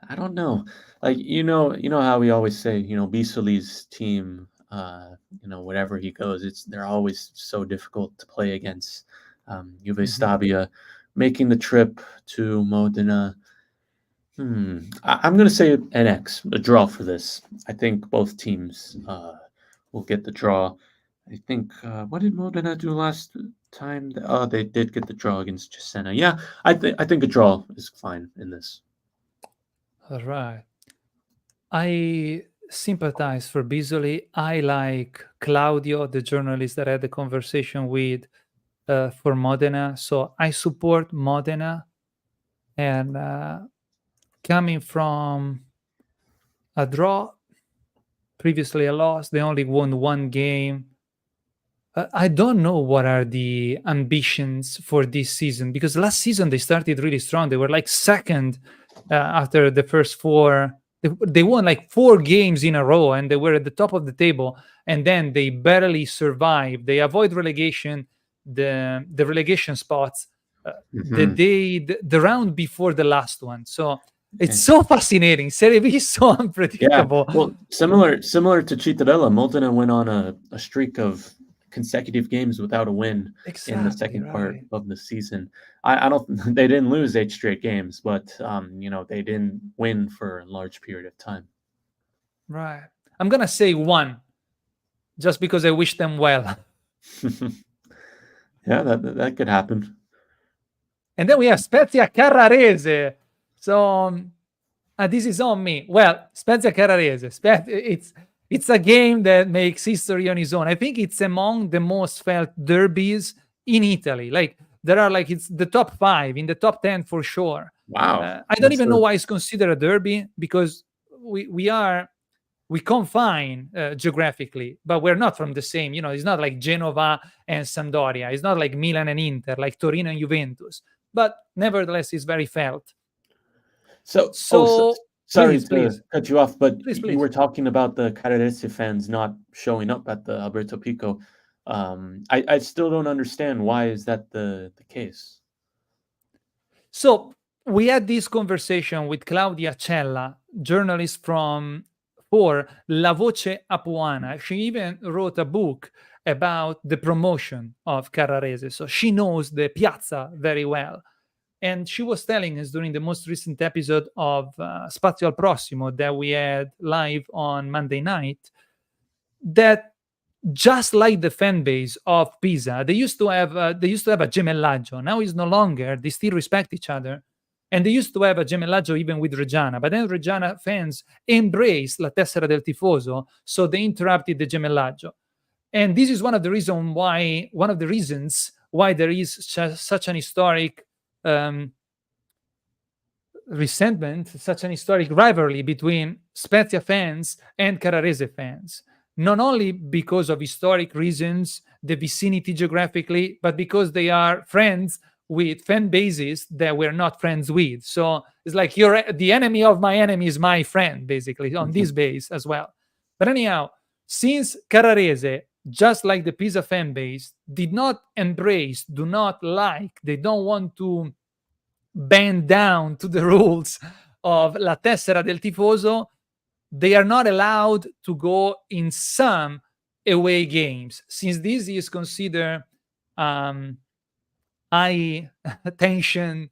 I don't know. Like how we always say, Bisoli's team, wherever he goes, they're always so difficult to play against. Juve Stabia making the trip to Modena. I'm going to say an X, a draw for this. I think both teams will get the draw. I think, what did Modena do last time? Oh, they did get the draw against Cesena. Yeah, I think a draw is fine in this. All right. I sympathize for Bisoli. I like Claudio, the journalist that I had the conversation with for Modena. So I support Modena. And coming from a draw, previously a loss, they only won 1 game. I don't know what are the ambitions for this season, because last season they started really strong. They were like second after the first 4. They won like 4 games in a row, and they were at the top of the table. And then they barely survived. They avoid relegation, the relegation spots, the round before the last one. So it's so fascinating. Serie B is so unpredictable. Yeah. Well, similar to Cittadella, Modena went on a streak of consecutive games without a win in the second part of the season. I don't. They didn't lose 8 straight games, but they didn't win for a large period of time. Right. I'm gonna say 1, just because I wish them well. Yeah, that could happen. And then we have Spezia Carrarese. So this is on me. Well, Spezia Carrarese. It's a game that makes history on its own. I think it's among the most felt derbies in Italy. Like there are it's the top 5, in the top 10 for sure. Wow. I don't even know why it's considered a derby, because we confine geographically, but we're not from the same. It's not like Genova and Sampdoria. It's not like Milan and Inter, like Torino and Juventus. But nevertheless, it's very felt. So sorry to cut you off, but you were talking about the Cagliari fans not showing up at the Alberto Pico. I still don't understand, why is that the case? So we had this conversation with Claudia Cella, journalist for La Voce Apuana. She even wrote a book about the promotion of Carrarese. So she knows the piazza very well. And she was telling us during the most recent episode of Spazio al Prossimo that we had live on Monday night, that just like the fan base of Pisa, they used to have a gemellaggio. Now it's no longer. They still respect each other. And they used to have a gemellaggio even with Reggiana. But then Reggiana fans embraced La Tessera del Tifoso, so they interrupted the gemellaggio. And this is one of the reasons why there is such an historic resentment, such an historic rivalry between Spezia fans and Carrarese fans. not only because of historic reasons, the vicinity geographically, but because they are friends with fan bases that we're not friends with. So it's like you're the enemy of my enemy is my friend, basically, on this base as well. But anyhow, since Carrarese, just like the Pisa fan base, did not embrace, do not like, they don't want to bend down to the rules of La Tessera del Tifoso, they are not allowed to go in some away games, since this is considered high tension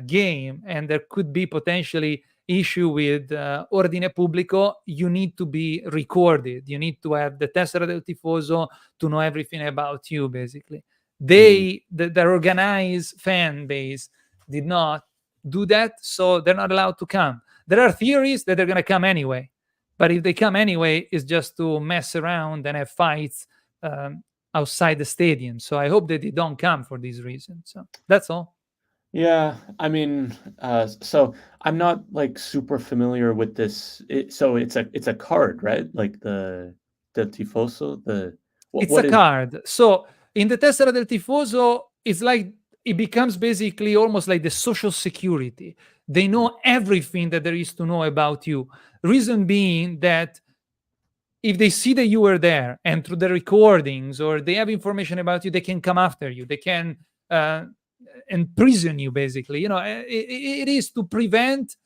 game, and there could be potentially issue with ordine pubblico. You need to be recorded. You need to have the tessera del tifoso to know everything about you, basically. The organized fan base did not do that, so they're not allowed to come. There are theories that they're going to come anyway, but if they come anyway, it's just to mess around and have fights outside the stadium. So I hope that they don't come for this reason. So that's all. Yeah, I mean, so I'm not like super familiar with this. So it's a card, right? Like the del tifoso. It's what a is? card. So in the tessera del tifoso, it's like it becomes basically almost like the social security. They know everything that there is to know about you. Reason being that if they see that you were there and through the recordings or they have information about you, they can come after you. They can imprison you, basically. It is to prevent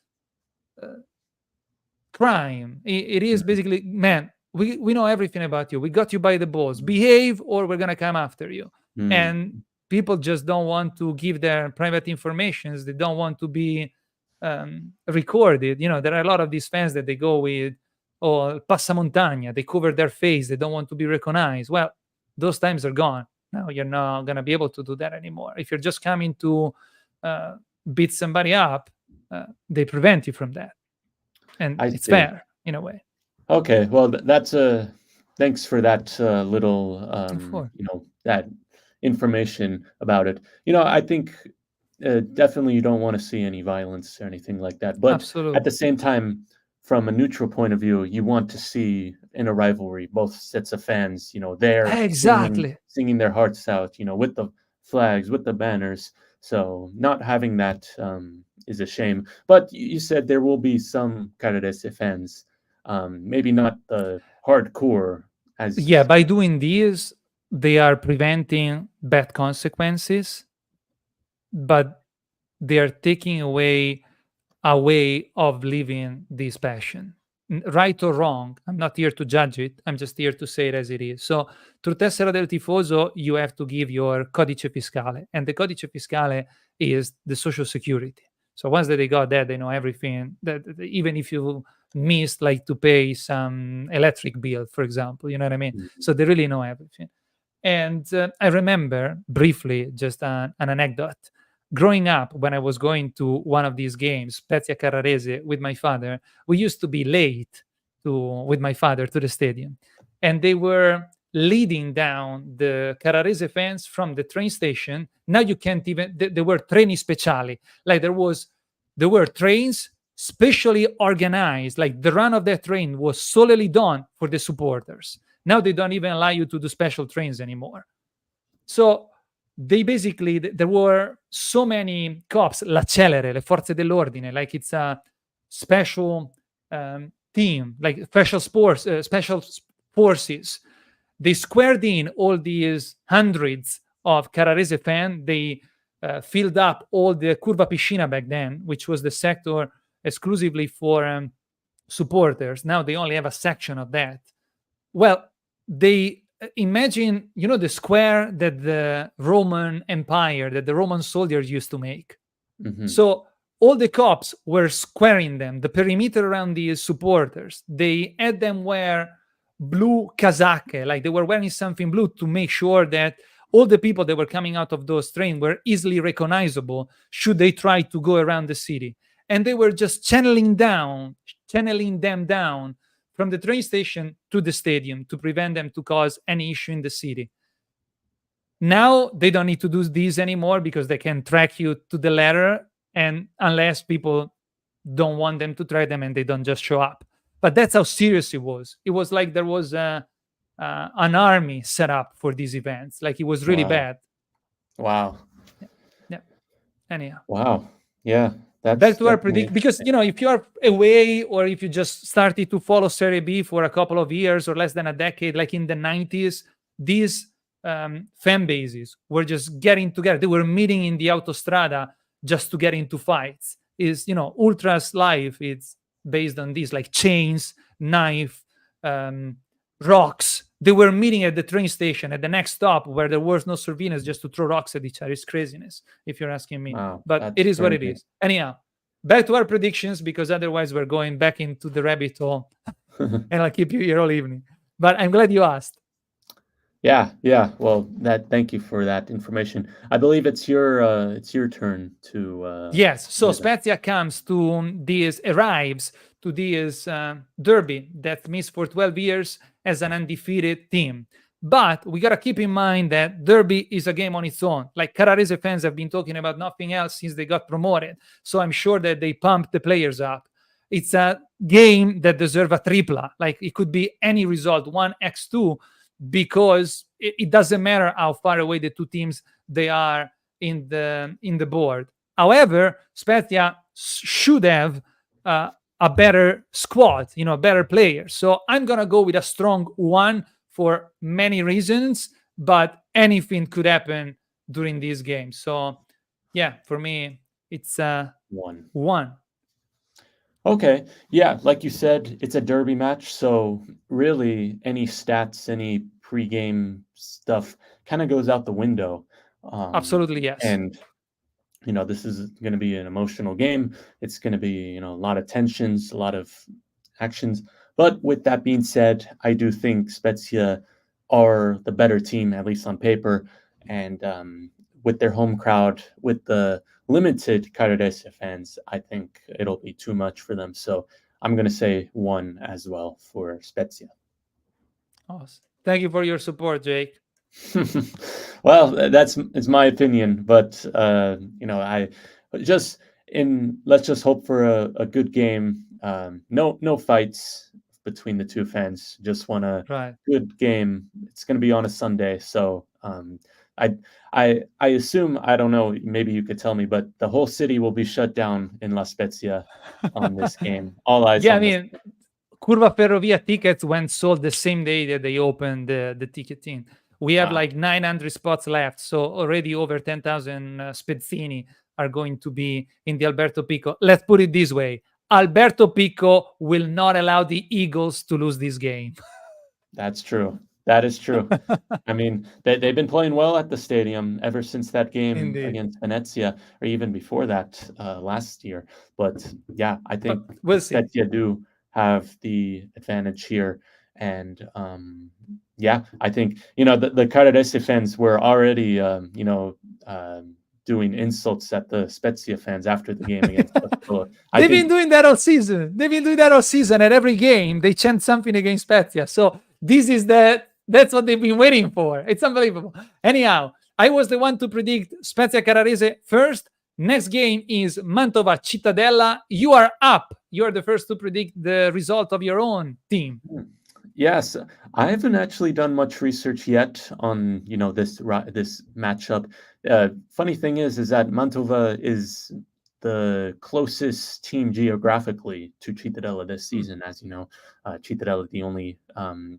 crime. It is basically, man, we know everything about you. We got you by the balls. Behave or we're going to come after you. And people just don't want to give their private informations. They don't want to be recorded. There are a lot of these fans that they go with, passamontagna. They cover their face. They don't want to be recognized. Well, those times are gone. Now you're not going to be able to do that anymore. If you're just coming to beat somebody up, they prevent you from that. And it's fair in a way. Okay, well, that's thanks for that little, that information about it. I think definitely you don't want to see any violence or anything like that. But Absolutely. At the same time, from a neutral point of view, you want to see in a rivalry both sets of fans, there exactly singing their hearts out, with the flags, with the banners. So not having that is a shame. But you said there will be some Carrarese fans, maybe not the hardcore as. Yeah, by doing this, they are preventing bad consequences, but they are taking away a way of living this passion. Right or wrong, I'm not here to judge it. I'm just here to say it as it is. So, through Tessera del Tifoso, you have to give your codice fiscale. And the codice fiscale is the social security. So once that they got that, they know everything. That even if you missed like to pay some electric bill, for example, you know what I mean? So they really know everything. And I remember briefly, just an anecdote. Growing up, when I was going to one of these games, Spezia Carrarese, with my father, we used to be late with my father to the stadium. And they were leading down the Carrarese fans from the train station. Now you can't even, there were treni speciali. Like there were trains specially organized. Like the run of that train was solely done for the supporters. Now they don't even allow you to do special trains anymore. So they basically, there were so many cops, la Celere, le forze dell'ordine, like it's a special team, like special forces. They squared in all these hundreds of Carrarese fans. They filled up all the Curva Piscina back then, which was the sector exclusively for supporters. Now they only have a section of that. Well, they imagine, the square that the Roman Empire, that the Roman soldiers used to make. So all the cops were squaring them, the perimeter around these supporters. They had them wear blue casacche, like they were wearing something blue to make sure that all the people that were coming out of those trains were easily recognizable should they try to go around the city. And they were just channeling them down from the train station to the stadium to prevent them to cause any issue in the city. Now they don't need to do this anymore because they can track you to the letter, and unless people don't want them to track them and they don't just show up. But that's how serious it was. It was like there was an army set up for these events. Like it was really Wow. bad. Wow. Yeah. Anyhow. Wow. Yeah. Back That's to our definitely. because if you are away or if you just started to follow Serie B for a couple of years or less than a decade, like in the 90s, these fan bases were just getting together. They were meeting in the autostrada just to get into fights. Ultras life, it's based on this, like chains, knife, rocks. They were meeting at the train station at the next stop where there was no surveillance just to throw rocks at each other. It's craziness, if you're asking me. Wow. But it That's is what it crazy. is. Anyhow, back to our predictions, because otherwise we're going back into the rabbit hole and I'll keep you here all evening. But I'm glad you asked. Yeah. Well, thank you for that information. I believe it's your turn to. Yes. So give it. Spezia arrives to this derby that missed for 12 years as an undefeated team. But we got to keep in mind that derby is a game on its own. Like Carrarese fans have been talking about nothing else since they got promoted. So I'm sure that they pumped the players up. It's a game that deserves a tripla. Like it could be any result, 1x2, because it doesn't matter how far away the two teams they are in the board. However, Spezia should have a better squad, better players. So I'm gonna go with a strong 1 for many reasons, but anything could happen during this game. So yeah, for me, it's 1. Okay. Yeah, like you said, it's a derby match, so really any stats, any pregame stuff kind of goes out the window. Absolutely, yes. And this is going to be an emotional game. It's going to be, a lot of tensions, a lot of actions. But with that being said, I do think Spezia are the better team, at least on paper. And with their home crowd, with the limited Carrarese fans, I think it'll be too much for them. So I'm going to say 1 as well for Spezia. Awesome. Thank you for your support, Jake. Well, it's my opinion, but let's just hope for a good game. No fights between the two fans. Just want a good game. It's going to be on a Sunday, so I assume, I don't know, maybe you could tell me, but the whole city will be shut down in La Spezia on this game. All eyes on this. Curva Ferrovia tickets went sold the same day that they opened the ticketing. We have like 900 spots left, so already over 10,000 Spezzini are going to be in the Alberto Pico. Let's put it this way. Alberto Pico will not allow the Eagles to lose this game. That's true. That is true. I mean, they've been playing well at the stadium ever since that game against Venezia, or even before that last year. But yeah, I think Spezia do have the advantage here. And yeah, I think, the Carrarese fans were already, doing insults at the Spezia fans after the game against Sassuolo. They've been doing that all season. At every game, they chant something against Spezia. So that's what they've been waiting for. It's unbelievable. Anyhow, I was the one to predict Spezia Carrarese first. Next game is Mantova Cittadella. You are up. You are the first to predict the result of your own team. Yes, I haven't actually done much research yet on this matchup. Funny thing is that Mantova is the closest team geographically to Cittadella this season. As you know, Cittadella, the only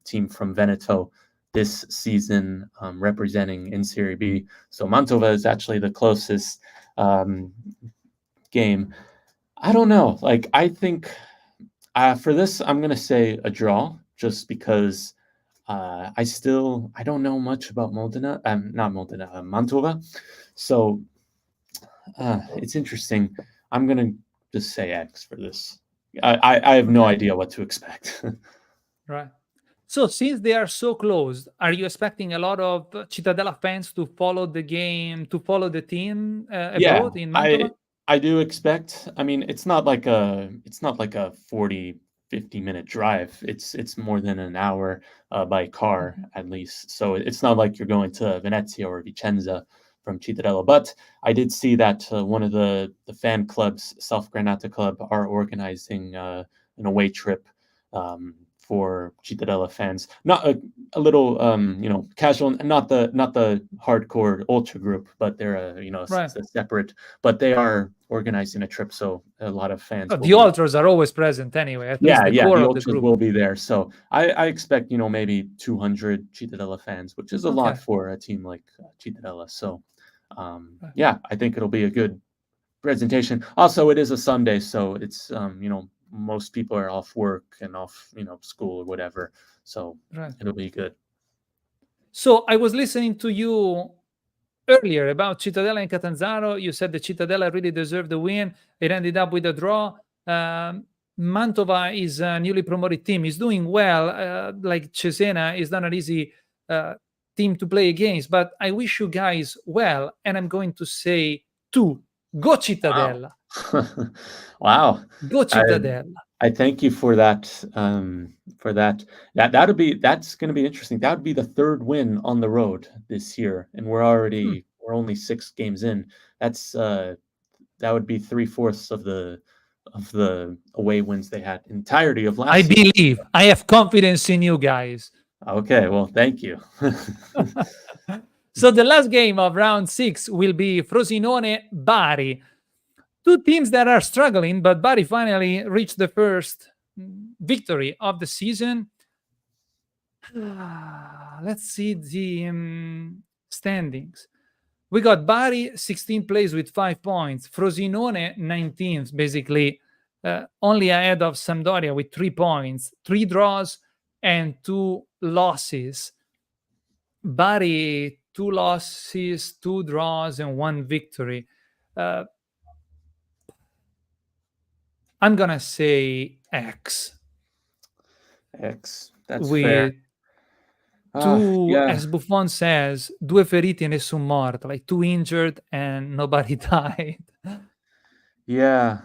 team from Veneto this season representing in Serie B. So Mantova is actually the closest game. I don't know. Like, I think for this, I'm going to say a draw, just because I don't know much about Mantova. So it's interesting. I'm going to just say X for this. I have no idea what to expect. Right. So since they are so close, are you expecting a lot of Cittadella fans to follow the game, to follow the team abroad in Mantova? I do expect. I mean, it's not like a 40-50 minute drive. It's more than an hour by car, at least. So it's not like you're going to Venezia or Vicenza from Cittadella. But I did see that one of the fan clubs, South Granata Club, are organizing an away trip for Cittadella fans. Not a little casual, not the hardcore ultra group, but they're Right. a separate. But they are organizing a trip, so a lot of fans will The be. ultras are always present anyway. At least the core The of the ultras group. will be there. So I expect maybe 200 Cittadella fans, which is a lot for a team like Cittadella. So I think it'll be a good presentation. Also, it is a Sunday, so it's most people are off work and off school or whatever, so it'll be good. So I was listening to you earlier about Cittadella and Catanzaro. You said that Cittadella really deserved the win. It ended up with a draw. Mantova is a newly promoted team. Is doing well. Like Cesena is not an easy team to play against, but I wish you guys well, and I'm going to say two. Go Cittadella. Wow. Go Cittadella. I thank you for that. That's going to be interesting. That would be the third win on the road this year, and we're only 6 games in. That would be 3/4 of the away wins they had entirety of last season. I believe. I have confidence in you guys. Okay, well, thank you. So the last game of round 6 will be Frosinone-Bari. 2 teams that are struggling, but Bari finally reached the first victory of the season. Let's see the standings. We got Bari 16th place with 5 points. Frosinone 19th, basically only ahead of Sampdoria with 3 points, 3 draws and 2 losses. Bari 2 losses, 2 draws and 1 victory. I'm gonna say X. That's with fair. 2, as Buffon says, 2 feriti e nessun morto, like 2 injured and nobody died. Yeah.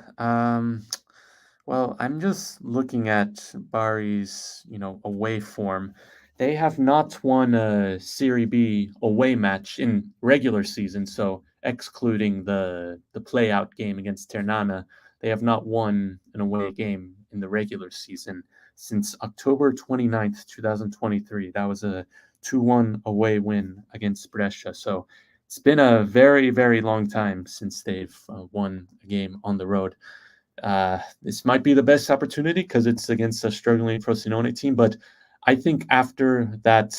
Well, I'm just looking at Bari's, away form. They have not won a Serie B away match in regular season, so excluding the play-out game against Ternana, they have not won an away game in the regular season since October 29th, 2023. That was a 2-1 away win against Brescia. So it's been a very, very long time since they've won a game on the road. This might be the best opportunity because it's against a struggling Frosinone team, but I think after that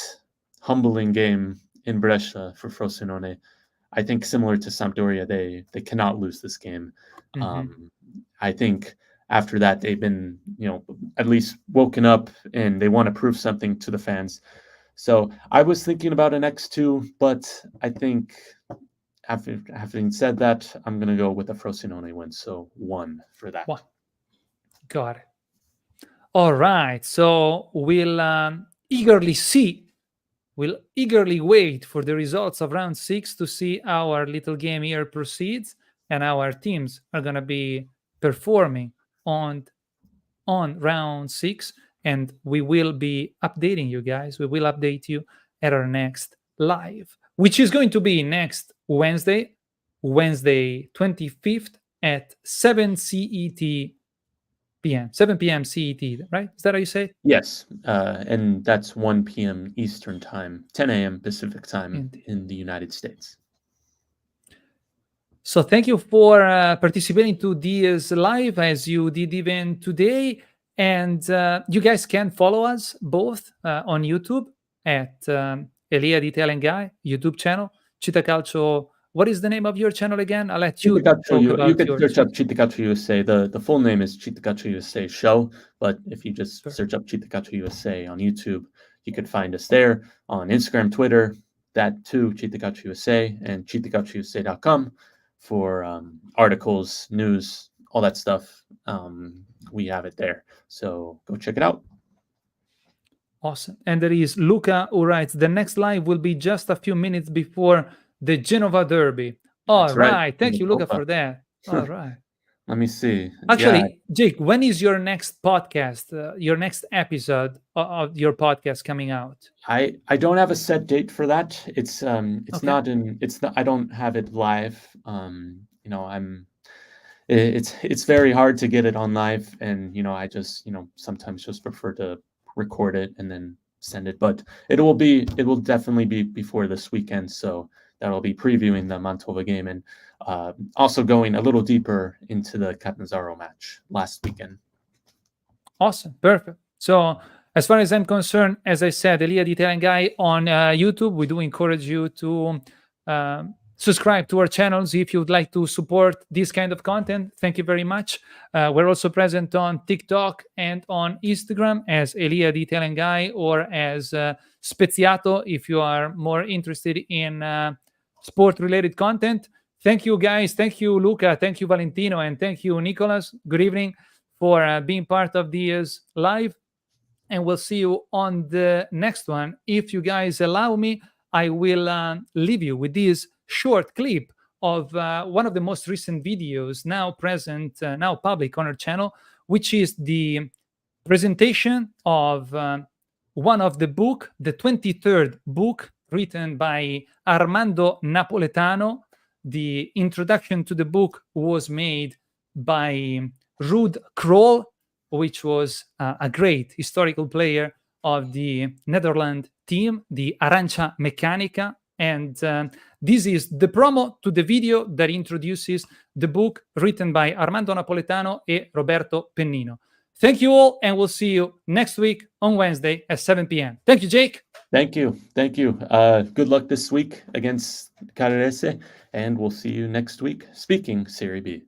humbling game in Brescia for Frosinone, I think similar to Sampdoria, they cannot lose this game. I think after that, they've been, at least woken up and they want to prove something to the fans. So I was thinking about an X2, but I think having said that, I'm going to go with a Frosinone win. So 1 for that. 1. Got it. All right. So we'll eagerly wait for the results of round 6 to see how our little game here proceeds and how our teams are going to be performing on round 6, and we will be updating you guys. We will update you at our next live, which is going to be next Wednesday 25th at 7 p.m. CET, right? Is that how you say it? Yes, and that's 1 p.m. Eastern time, 10 a.m. Pacific time in the United States. So thank you for participating to this live as you did even today. And you guys can follow us both on YouTube at Elia the Italian Guy YouTube channel. 𝐏𝐫𝐞. What is the name of your channel again? I'll let you talk about you can yours. search up 𝐏𝐫𝐞 USA. The full name is 𝐏𝐫𝐞 USA Show, but if you just search up 𝐏𝐫𝐞 USA on YouTube, you could find us there. On Instagram, Twitter, that too, 𝐏𝐫𝐞 USA, and 𝐏𝐫𝐞USA.com for articles, news, all that stuff. We have it there, so go check it out. Awesome. And there is Luca who writes, the next live will be just a few minutes before the Genova Derby. All right. Thank you, Luca, for that. All right. Let me see. Actually, Jake, when is your next podcast, your next episode of your podcast coming out? I don't have a set date for that. It's not I don't have it live. it's very hard to get it on live, and I just sometimes just prefer to record it and then send it. But it will definitely be before this weekend, so that'll be previewing the Mantova game and also going a little deeper into the Catanzaro match last weekend. Awesome, perfect. So as far as I'm concerned, as I said, Elia the Italian Guy on YouTube. We do encourage you to subscribe to our channels if you'd like to support this kind of content. Thank you very much. We're also present on TikTok and on Instagram as Elia the Italian Guy, or as SPEZIato if you are more interested in sport-related content. Thank you, guys. Thank you, Luca. Thank you, Valentino. And thank you, Nicholas. Good evening for being part of this live. And we'll see you on the next one. If you guys allow me, I will leave you with this short clip of one of the most recent videos now present, now public on our channel, which is the presentation of one of the book, the 23rd book written by Armando Napoletano. The introduction to the book was made by Ruud Krol, which was a great historical player of the Netherlands team, the Arancia Meccanica. And this is the promo to the video that introduces the book written by Armando Napoletano and Roberto Pennino. Thank you all, and we'll see you next week on Wednesday at 7 p.m. Thank you, Jake. Thank you. Thank you. Good luck this week against 𝐏𝐫𝐸, and we'll see you next week speaking Serie B.